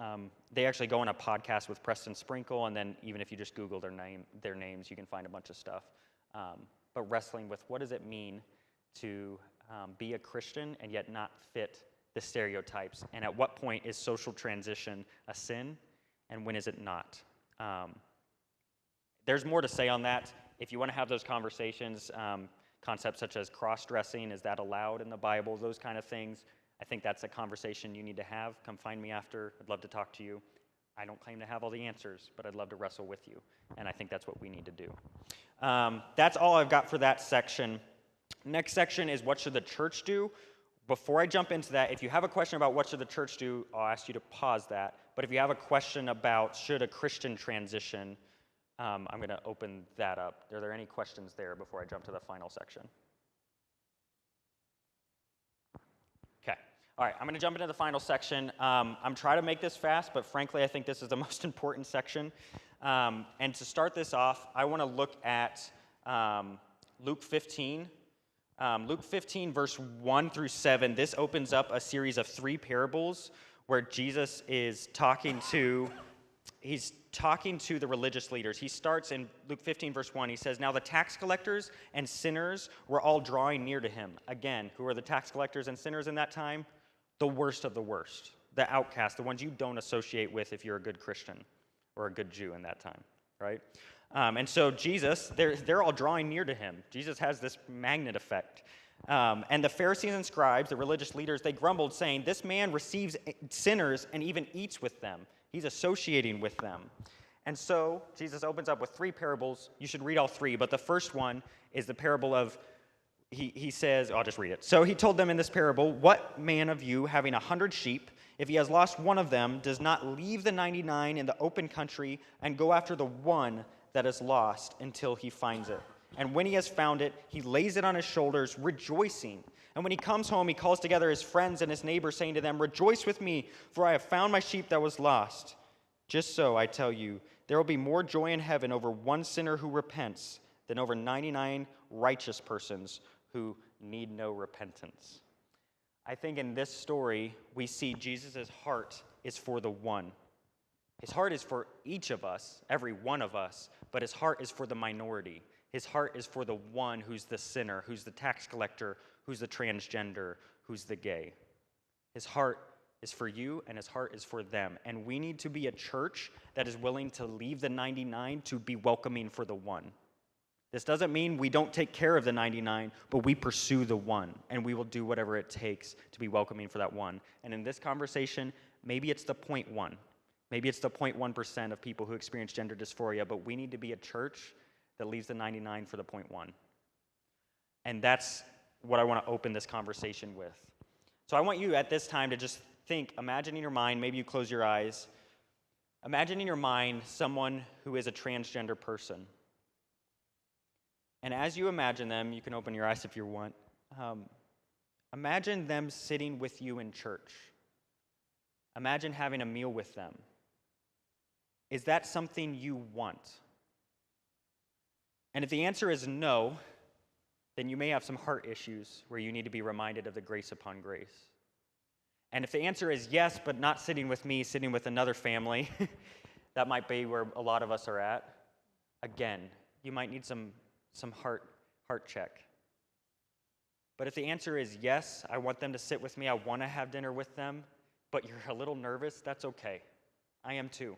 They actually go on a podcast with Preston Sprinkle, and then even if you just Google their names, you can find a bunch of stuff. But wrestling with what does it mean to be a Christian and yet not fit the stereotypes, and at what point is social transition a sin, and when is it not? There's more to say on that. If you want to have those conversations, concepts such as cross-dressing, is that allowed in the Bible, those kind of things, I think that's a conversation you need to have. Come find me after. I'd love to talk to you. I don't claim to have all the answers, but I'd love to wrestle with you, and I think that's what we need to do. That's all I've got for that section. Next section is what should the church do? Before I jump into that, if you have a question about what should the church do, I'll ask you to pause that. But if you have a question about should a Christian transition, I'm going to open that up. Are there any questions there before I jump to the final section? Okay. All right, I'm going to jump into the final section. I'm trying to make this fast, but frankly, I think this is the most important section. And to start this off, I want to look at Luke 15. Luke 15, verse 1 through 7. This opens up a series of 3 parables where Jesus is talking to the religious leaders. He starts in Luke 15, verse 1. He says, "Now the tax collectors and sinners were all drawing near to him." Again, who are the tax collectors and sinners in that time? The worst of the worst, the outcasts, the ones you don't associate with if you're a good Christian or a good Jew in that time, right? And so Jesus, they're all drawing near to him. Jesus has this magnet effect. And the Pharisees and scribes, the religious leaders, they grumbled, saying, "This man receives sinners and even eats with them." He's associating with them. And so Jesus opens up with 3 parables. You should read all 3, but the first one is the parable of, he says, I'll just read it. "So he told them in this parable, 'What man of you, having 100 sheep, if he has lost one of them, does not leave the 99 in the open country and go after the one that is lost until he finds it? And when he has found it, he lays it on his shoulders, rejoicing. And when he comes home, he calls together his friends and his neighbors, saying to them, "Rejoice with me, for I have found my sheep that was lost.' Just so, I tell you, there will be more joy in heaven over one sinner who repents than over 99 righteous persons who need no repentance." I think in this story, we see Jesus' heart is for the one. His heart is for each of us, every one of us, but his heart is for the minority. His heart is for the one who's the sinner, who's the tax collector, who's the transgender, who's the gay. His heart is for you, and his heart is for them. And we need to be a church that is willing to leave the 99 to be welcoming for the one. This doesn't mean we don't take care of the 99, but we pursue the one, and we will do whatever it takes to be welcoming for that one. And in this conversation, maybe it's the 0.1. Maybe it's the 0.1% of people who experience gender dysphoria, but we need to be a church that leaves the 99 for the 0.1. And that's what I want to open this conversation with. So I want you at this time to just think, imagine in your mind, maybe you close your eyes, imagine in your mind someone who is a transgender person. And as you imagine them, you can open your eyes if you want, imagine them sitting with you in church. Imagine having a meal with them. Is that something you want? And if the answer is no, then you may have some heart issues where you need to be reminded of the grace upon grace. And if the answer is yes, but not sitting with me, sitting with another family, that might be where a lot of us are at. Again, you might need some heart check. But if the answer is yes, I want them to sit with me, I want to have dinner with them, but you're a little nervous, that's okay. I am too.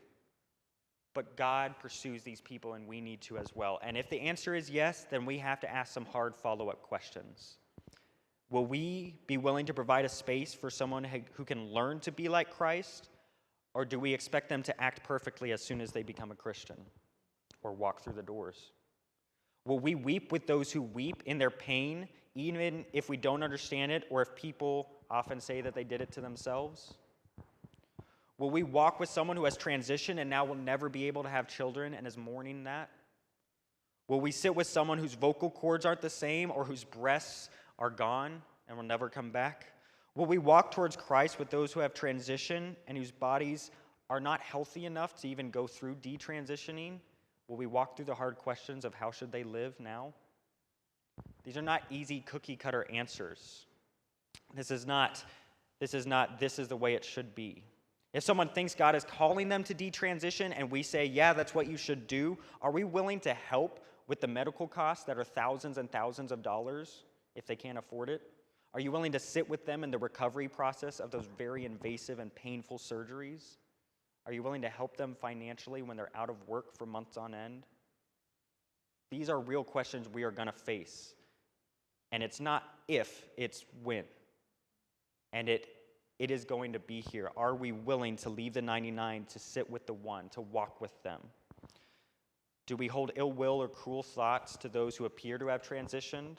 But God pursues these people, and we need to as well. And if the answer is yes, then we have to ask some hard follow-up questions. Will we be willing to provide a space for someone who can learn to be like Christ? Or do we expect them to act perfectly as soon as they become a Christian or walk through the doors? Will we weep with those who weep in their pain, even if we don't understand it, or if people often say that they did it to themselves? Will we walk with someone who has transitioned and now will never be able to have children and is mourning that? Will we sit with someone whose vocal cords aren't the same or whose breasts are gone and will never come back? Will we walk towards Christ with those who have transitioned and whose bodies are not healthy enough to even go through detransitioning? Will we walk through the hard questions of how should they live now? These are not easy cookie cutter answers. This is the way it should be. If someone thinks God is calling them to detransition and we say, yeah, that's what you should do, are we willing to help with the medical costs that are thousands and thousands of dollars if they can't afford it? Are you willing to sit with them in the recovery process of those very invasive and painful surgeries? Are you willing to help them financially when they're out of work for months on end? These are real questions we are going to face. And it's not if, it's when. And it is going to be here. Are we willing to leave the 99 to sit with the one, to walk with them? Do we hold ill will or cruel thoughts to those who appear to have transitioned?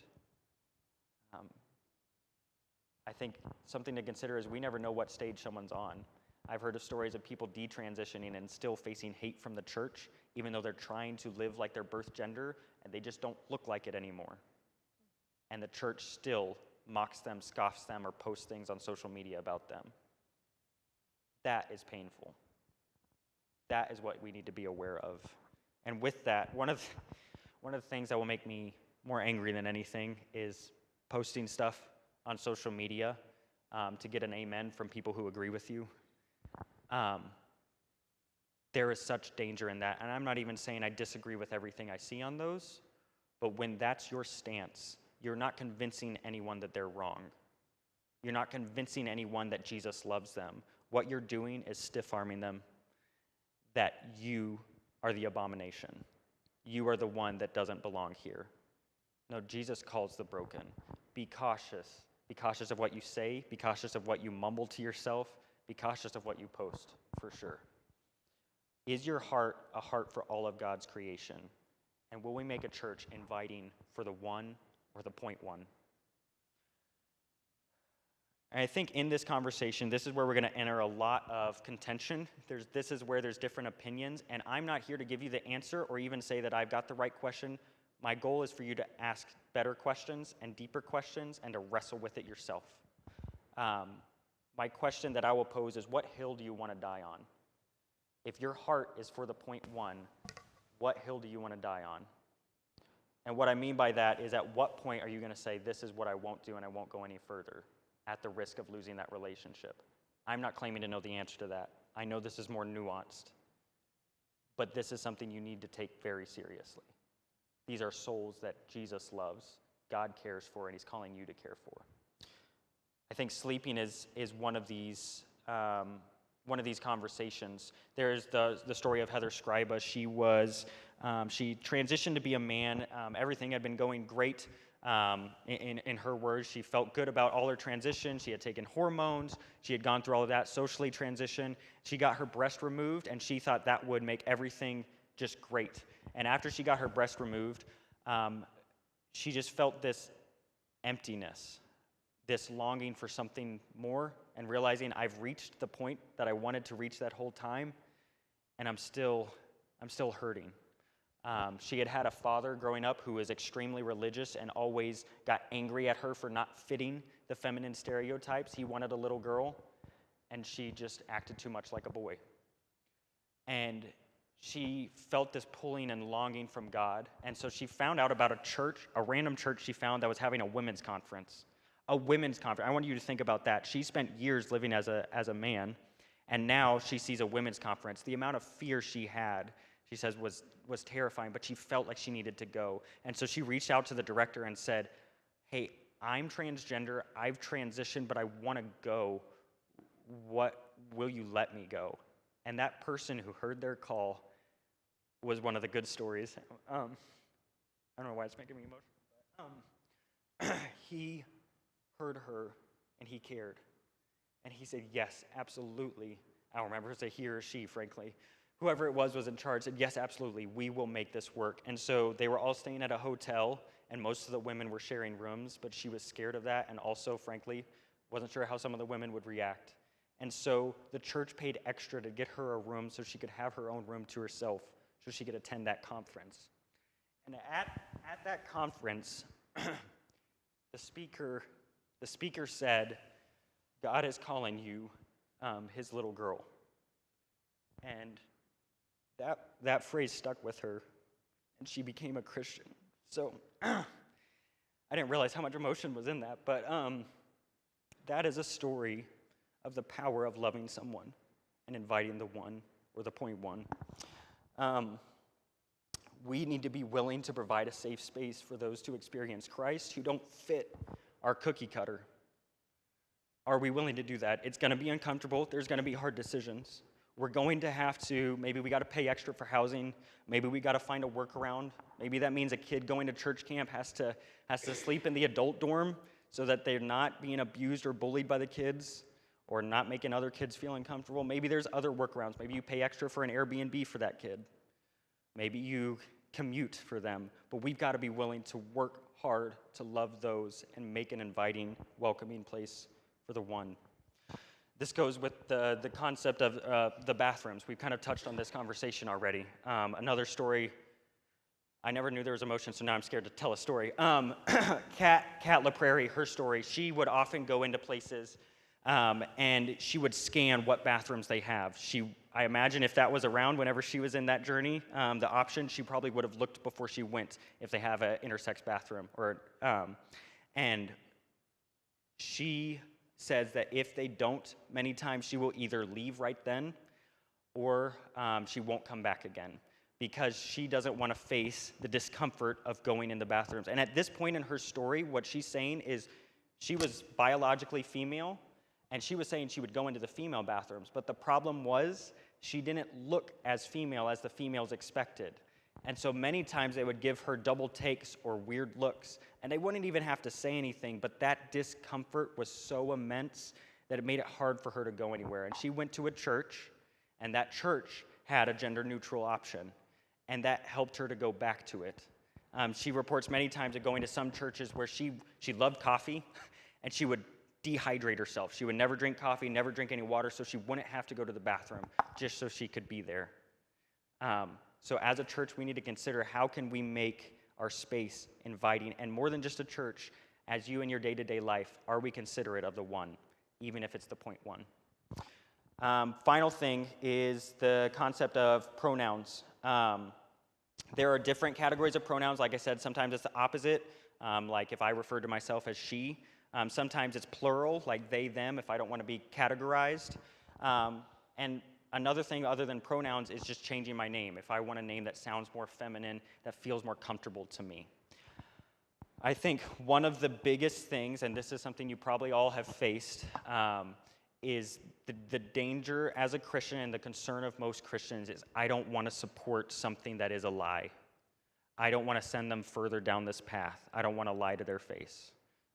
I think something to consider is we never know what stage someone's on. I've heard of stories of people detransitioning and still facing hate from the church, even though they're trying to live like their birth gender, and they just don't look like it anymore. And the church still mocks them, scoffs them, or posts things on social media about them. That is painful. That is what we need to be aware of. And with that, one of the things that will make me more angry than anything is posting stuff on social media to get an amen from people who agree with you. There is such danger in that. And I'm not even saying I disagree with everything I see on those, but when that's your stance, you're not convincing anyone that they're wrong. You're not convincing anyone that Jesus loves them. What you're doing is stiff-arming them that you are the abomination. You are the one that doesn't belong here. No, Jesus calls the broken. Be cautious. Be cautious of what you say. Be cautious of what you mumble to yourself. Be cautious of what you post, for sure. Is your heart a heart for all of God's creation? And will we make a church inviting for the one or the point one? And I think in this conversation, this is where we're going to enter a lot of contention. This is where there's different opinions, and I'm not here to give you the answer or even say that I've got the right question. My goal is for you to ask better questions and deeper questions and to wrestle with it yourself. My question that I will pose is, what hill do you want to die on? If your heart is for the point one, what hill do you want to die on? And what I mean by that is, at what point are you going to say, this is what I won't do and I won't go any further, at the risk of losing that relationship? I'm not claiming to know the answer to that. I know this is more nuanced. But this is something you need to take very seriously. These are souls that Jesus loves, God cares for, and he's calling you to care for. I think sleeping is one of these conversations. There's the story of Heather Scriba. She transitioned to be a man. Everything had been going great. In her words, she felt good about all her transition. She had taken hormones. She had gone through all of that, socially transitioned. She got her breast removed, and she thought that would make everything just great. And after she got her breast removed, she just felt this emptiness, this longing for something more, and realizing I've reached the point that I wanted to reach that whole time, and I'm still hurting. She had had a father growing up who was extremely religious and always got angry at her for not fitting the feminine stereotypes. He wanted a little girl, and she just acted too much like a boy. And she felt this pulling and longing from God, and so she found out about a church, a random church she found that was having a women's conference. A women's conference. I want you to think about that. She spent years living as a man, and now she sees a women's conference. The amount of fear she had, she says, was terrifying, but she felt like she needed to go. And so she reached out to the director and said, hey, I'm transgender, I've transitioned, but I want to go. What will you let me go? And that person who heard their call was one of the good stories. I don't know why it's making me emotional. But, he heard her and he cared. And he said, yes, absolutely. I don't remember if it was a he or she, frankly. Whoever it was in charge, said, yes, absolutely, we will make this work. And so they were all staying at a hotel, and most of the women were sharing rooms, but she was scared of that, and also, frankly, wasn't sure how some of the women would react. And so the church paid extra to get her a room so she could have her own room to herself, so she could attend that conference. And at that conference, the speaker said, God is calling you his little girl. And that phrase stuck with her, and she became a Christian. So I didn't realize how much emotion was in that, but that is a story of the power of loving someone and inviting the one, or the point one. We need to be willing to provide a safe space for those to experience Christ who don't fit our cookie cutter. Are we willing to do that? It's going to be uncomfortable. There's going to be hard decisions. We're going to have to, maybe we got to pay extra for housing. Maybe we got to find a workaround. Maybe that means a kid going to church camp has to sleep in the adult dorm so that they're not being abused or bullied by the kids or not making other kids feel uncomfortable. Maybe there's other workarounds. Maybe you pay extra for an Airbnb for that kid. Maybe you commute for them. But we've got to be willing to work hard to love those and make an inviting, welcoming place for the one. This goes with the concept of the bathrooms. We've kind of touched on this conversation already. Another story, I never knew there was emotion, so now I'm scared to tell a story. Kat LaPrairie, her story, she would often go into places and she would scan what bathrooms they have. I imagine if that was around whenever she was in that journey, the option, she probably would have looked before she went if they have an intersex bathroom. And she says that if they don't, many times she will either leave right then or she won't come back again because she doesn't want to face the discomfort of going in the bathrooms. And at this point in her story, what she's saying is she was biologically female, and she was saying she would go into the female bathrooms, but the problem was she didn't look as female as the females expected. And so many times they would give her double takes or weird looks, and they wouldn't even have to say anything, but that discomfort was so immense that it made it hard for her to go anywhere. And she went to a church, and that church had a gender-neutral option, and that helped her to go back to it. She reports many times of going to some churches where she loved coffee, and she would dehydrate herself. She would never drink coffee, never drink any water, so she wouldn't have to go to the bathroom just so she could be there. So as a church, we need to consider how can we make our space inviting, and more than just a church, as you in your day-to-day life, are we considerate of the one, even if it's the point one? Final thing is the concept of pronouns. There are different categories of pronouns. Like I said, sometimes it's the opposite, like if I refer to myself as she. Sometimes it's plural, like they, them, if I don't want to be categorized. And another thing other than pronouns is just changing my name. If I want a name that sounds more feminine, that feels more comfortable to me. I think one of the biggest things, and this is something you probably all have faced, is the danger as a Christian and the concern of most Christians is I don't want to support something that is a lie. I don't want to send them further down this path. I don't want to lie to their face.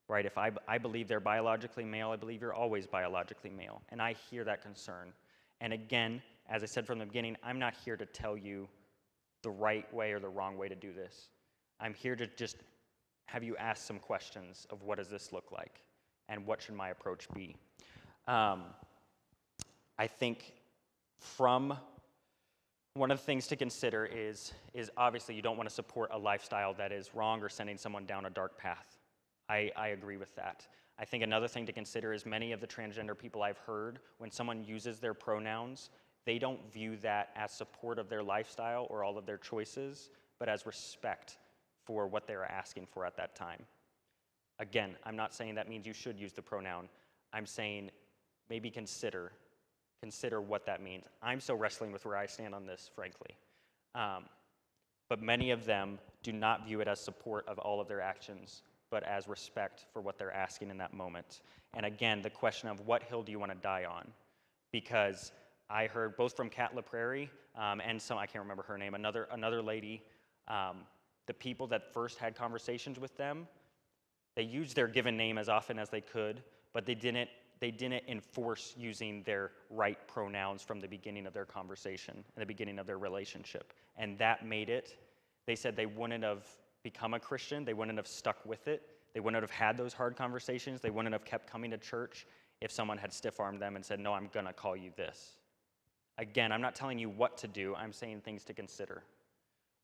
Right? If I believe they're biologically male, I believe you're always biologically male. And I hear that concern. And again, as I said from the beginning, I'm not here to tell you the right way or the wrong way to do this. I'm here to just have you ask some questions of what does this look like and what should my approach be. I think from one of the things to consider is obviously you don't want to support a lifestyle that is wrong or sending someone down a dark path. I agree with that. I think another thing to consider is many of the transgender people I've heard, when someone uses their pronouns, they don't view that as support of their lifestyle or all of their choices, but as respect for what they're asking for at that time. Again, I'm not saying that means you should use the pronoun. I'm saying maybe consider what that means. I'm still wrestling with where I stand on this, frankly. But many of them do not view it as support of all of their actions, but as respect for what they're asking in that moment. And again, the question of what hill do you want to die on? Because I heard both from Kat LaPrairie and some, I can't remember her name, another lady, the people that first had conversations with them, they used their given name as often as they could, but they didn't enforce using their right pronouns from the beginning of their conversation and the beginning of their relationship. And that made it, they said they wouldn't have become a Christian, they wouldn't have stuck with it, they wouldn't have had those hard conversations, they wouldn't have kept coming to church if someone had stiff-armed them and said, no, I'm gonna call you this. Again, I'm not telling you what to do, I'm saying things to consider.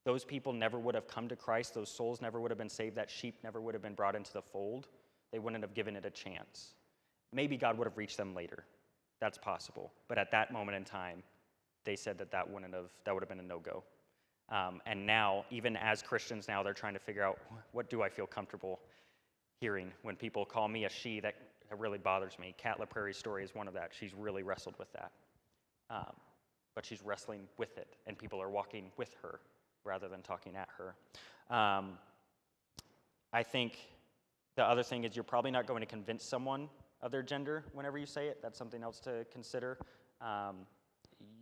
Those people never would have come to Christ, those souls never would have been saved, that sheep never would have been brought into the fold. They wouldn't have given it a chance. Maybe God would have reached them later. That's possible. But at that moment in time, they said that would have been a no-go. And now, even as Christians now, they're trying to figure out, what do I feel comfortable hearing when people call me a she? That really bothers me. Kat LaPrairie's story is one of that. She's really wrestled with that. But she's wrestling with it, and people are walking with her rather than talking at her. I think the other thing is you're probably not going to convince someone of their gender whenever you say it. That's something else to consider.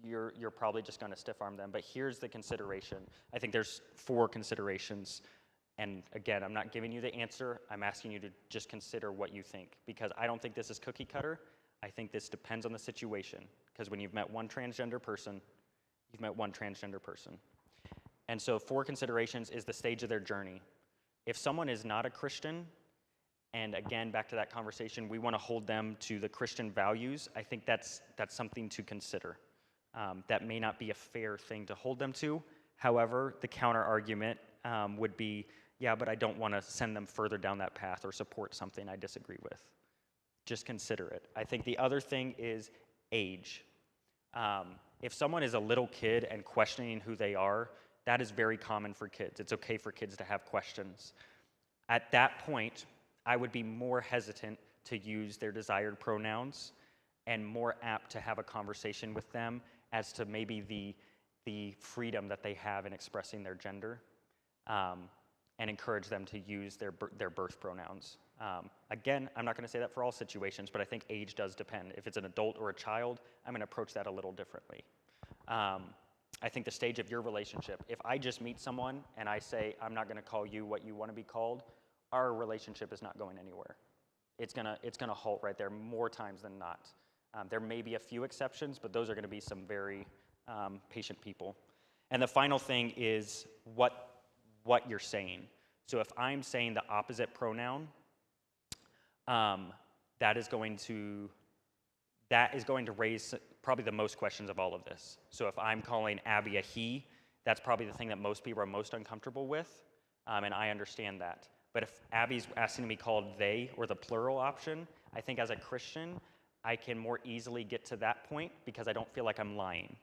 You're probably just going to stiff-arm them. But here's the consideration. I think there's 4 considerations. And again, I'm not giving you the answer. I'm asking you to just consider what you think. Because I don't think this is cookie cutter. I think this depends on the situation. Because when you've met one transgender person, you've met one transgender person. And so 4 considerations is the stage of their journey. If someone is not a Christian, and again, back to that conversation, we want to hold them to the Christian values, I think that's something to consider. That may not be a fair thing to hold them to. However, the counter argument would be, yeah, but I don't want to send them further down that path or support something I disagree with. Just consider it. I think the other thing is age. If someone is a little kid and questioning who they are, that is very common for kids. It's okay for kids to have questions. At that point, I would be more hesitant to use their desired pronouns and more apt to have a conversation with them as to maybe the freedom that they have in expressing their gender, and encourage them to use their birth pronouns. Again, I'm not going to say that for all situations, but I think age does depend. If it's an adult or a child, I'm going to approach that a little differently. I think the stage of your relationship, if I just meet someone and I say, I'm not going to call you what you want to be called, our relationship is not going anywhere. It's gonna halt right there more times than not. There may be a few exceptions, but those are going to be some very patient people. And the final thing is what you're saying. So if I'm saying the opposite pronoun, that is going to raise probably the most questions of all of this. So if I'm calling Abby a he, that's probably the thing that most people are most uncomfortable with, and I understand that. But if Abby's asking to be called they, or the plural option, I think as a Christian, I can more easily get to that point because I don't feel like I'm lying.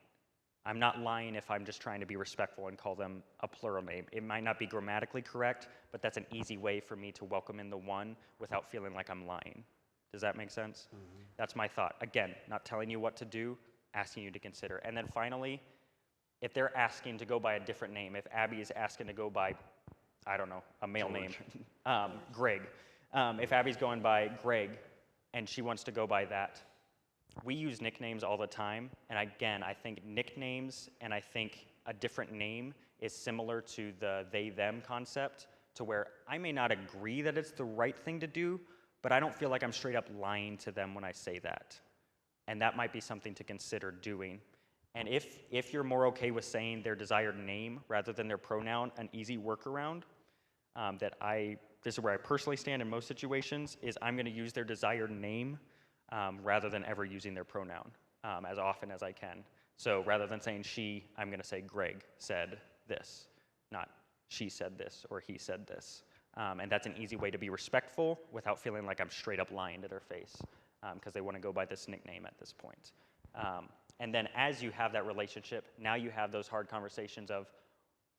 I'm not lying if I'm just trying to be respectful and call them a plural name. It might not be grammatically correct, but that's an easy way for me to welcome in the one without feeling like I'm lying. Does that make sense? Mm-hmm. That's my thought. Again, not telling you what to do, asking you to consider. And then finally, if they're asking to go by a different name, if Abby is asking to go by, I don't know, a male name, Greg. If Abby's going by Greg and she wants to go by that, we use nicknames all the time. And again, I think nicknames and I think a different name is similar to the they-them concept, to where I may not agree that it's the right thing to do, but I don't feel like I'm straight up lying to them when I say that. And that might be something to consider doing. And if you're more okay with saying their desired name rather than their pronoun, an easy workaround this is where I personally stand in most situations, is I'm going to use their desired name rather than ever using their pronoun as often as I can. So rather than saying she, I'm going to say Greg said this, not she said this or he said this. And that's an easy way to be respectful without feeling like I'm straight up lying to their face because they want to go by this nickname at this point. And then as you have that relationship, now you have those hard conversations of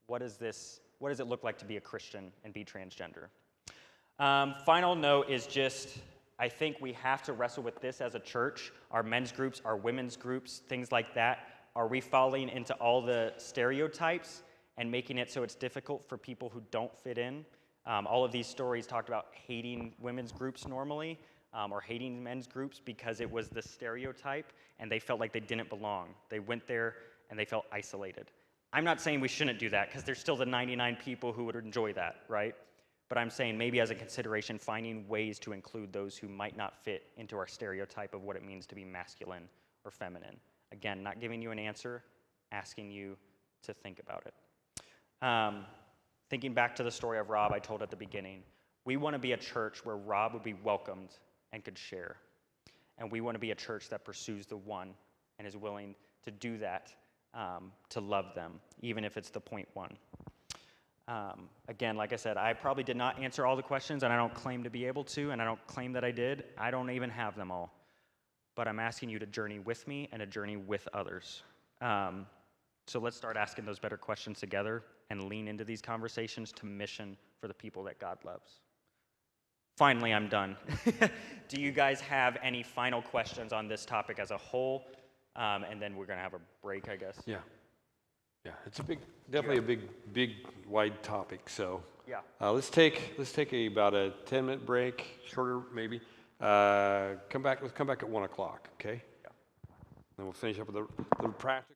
what does it look like to be a Christian and be transgender? Final note is just, I think we have to wrestle with this as a church, our men's groups, our women's groups, things like that. Are we falling into all the stereotypes and making it so it's difficult for people who don't fit in? All of these stories talked about hating women's groups normally. or hating men's groups because it was the stereotype and they felt like they didn't belong. They went there and they felt isolated. I'm not saying we shouldn't do that because there's still the 99 people who would enjoy that, right? But I'm saying maybe as a consideration, finding ways to include those who might not fit into our stereotype of what it means to be masculine or feminine. Again, not giving you an answer, asking you to think about it. Thinking back to the story of Rob I told at the beginning, we want to be a church where Rob would be welcomed and could share. And we want to be a church that pursues the one and is willing to do that, to love them, even if it's the point one. Again, like I said, I probably did not answer all the questions, and I don't claim to be able to, and I don't claim that I did. I don't even have them all. But I'm asking you to journey with me and to journey with others. So let's start asking those better questions together and lean into these conversations to mission for the people that God loves. Finally, I'm done. Do you guys have any final questions on this topic as a whole? And then we're going to have a break, I guess. Yeah. Yeah, it's definitely a big, wide topic. So Yeah. Let's take about a 10-minute break, shorter maybe. Let's come back at 1 o'clock, okay? Yeah. Then we'll finish up with the practical.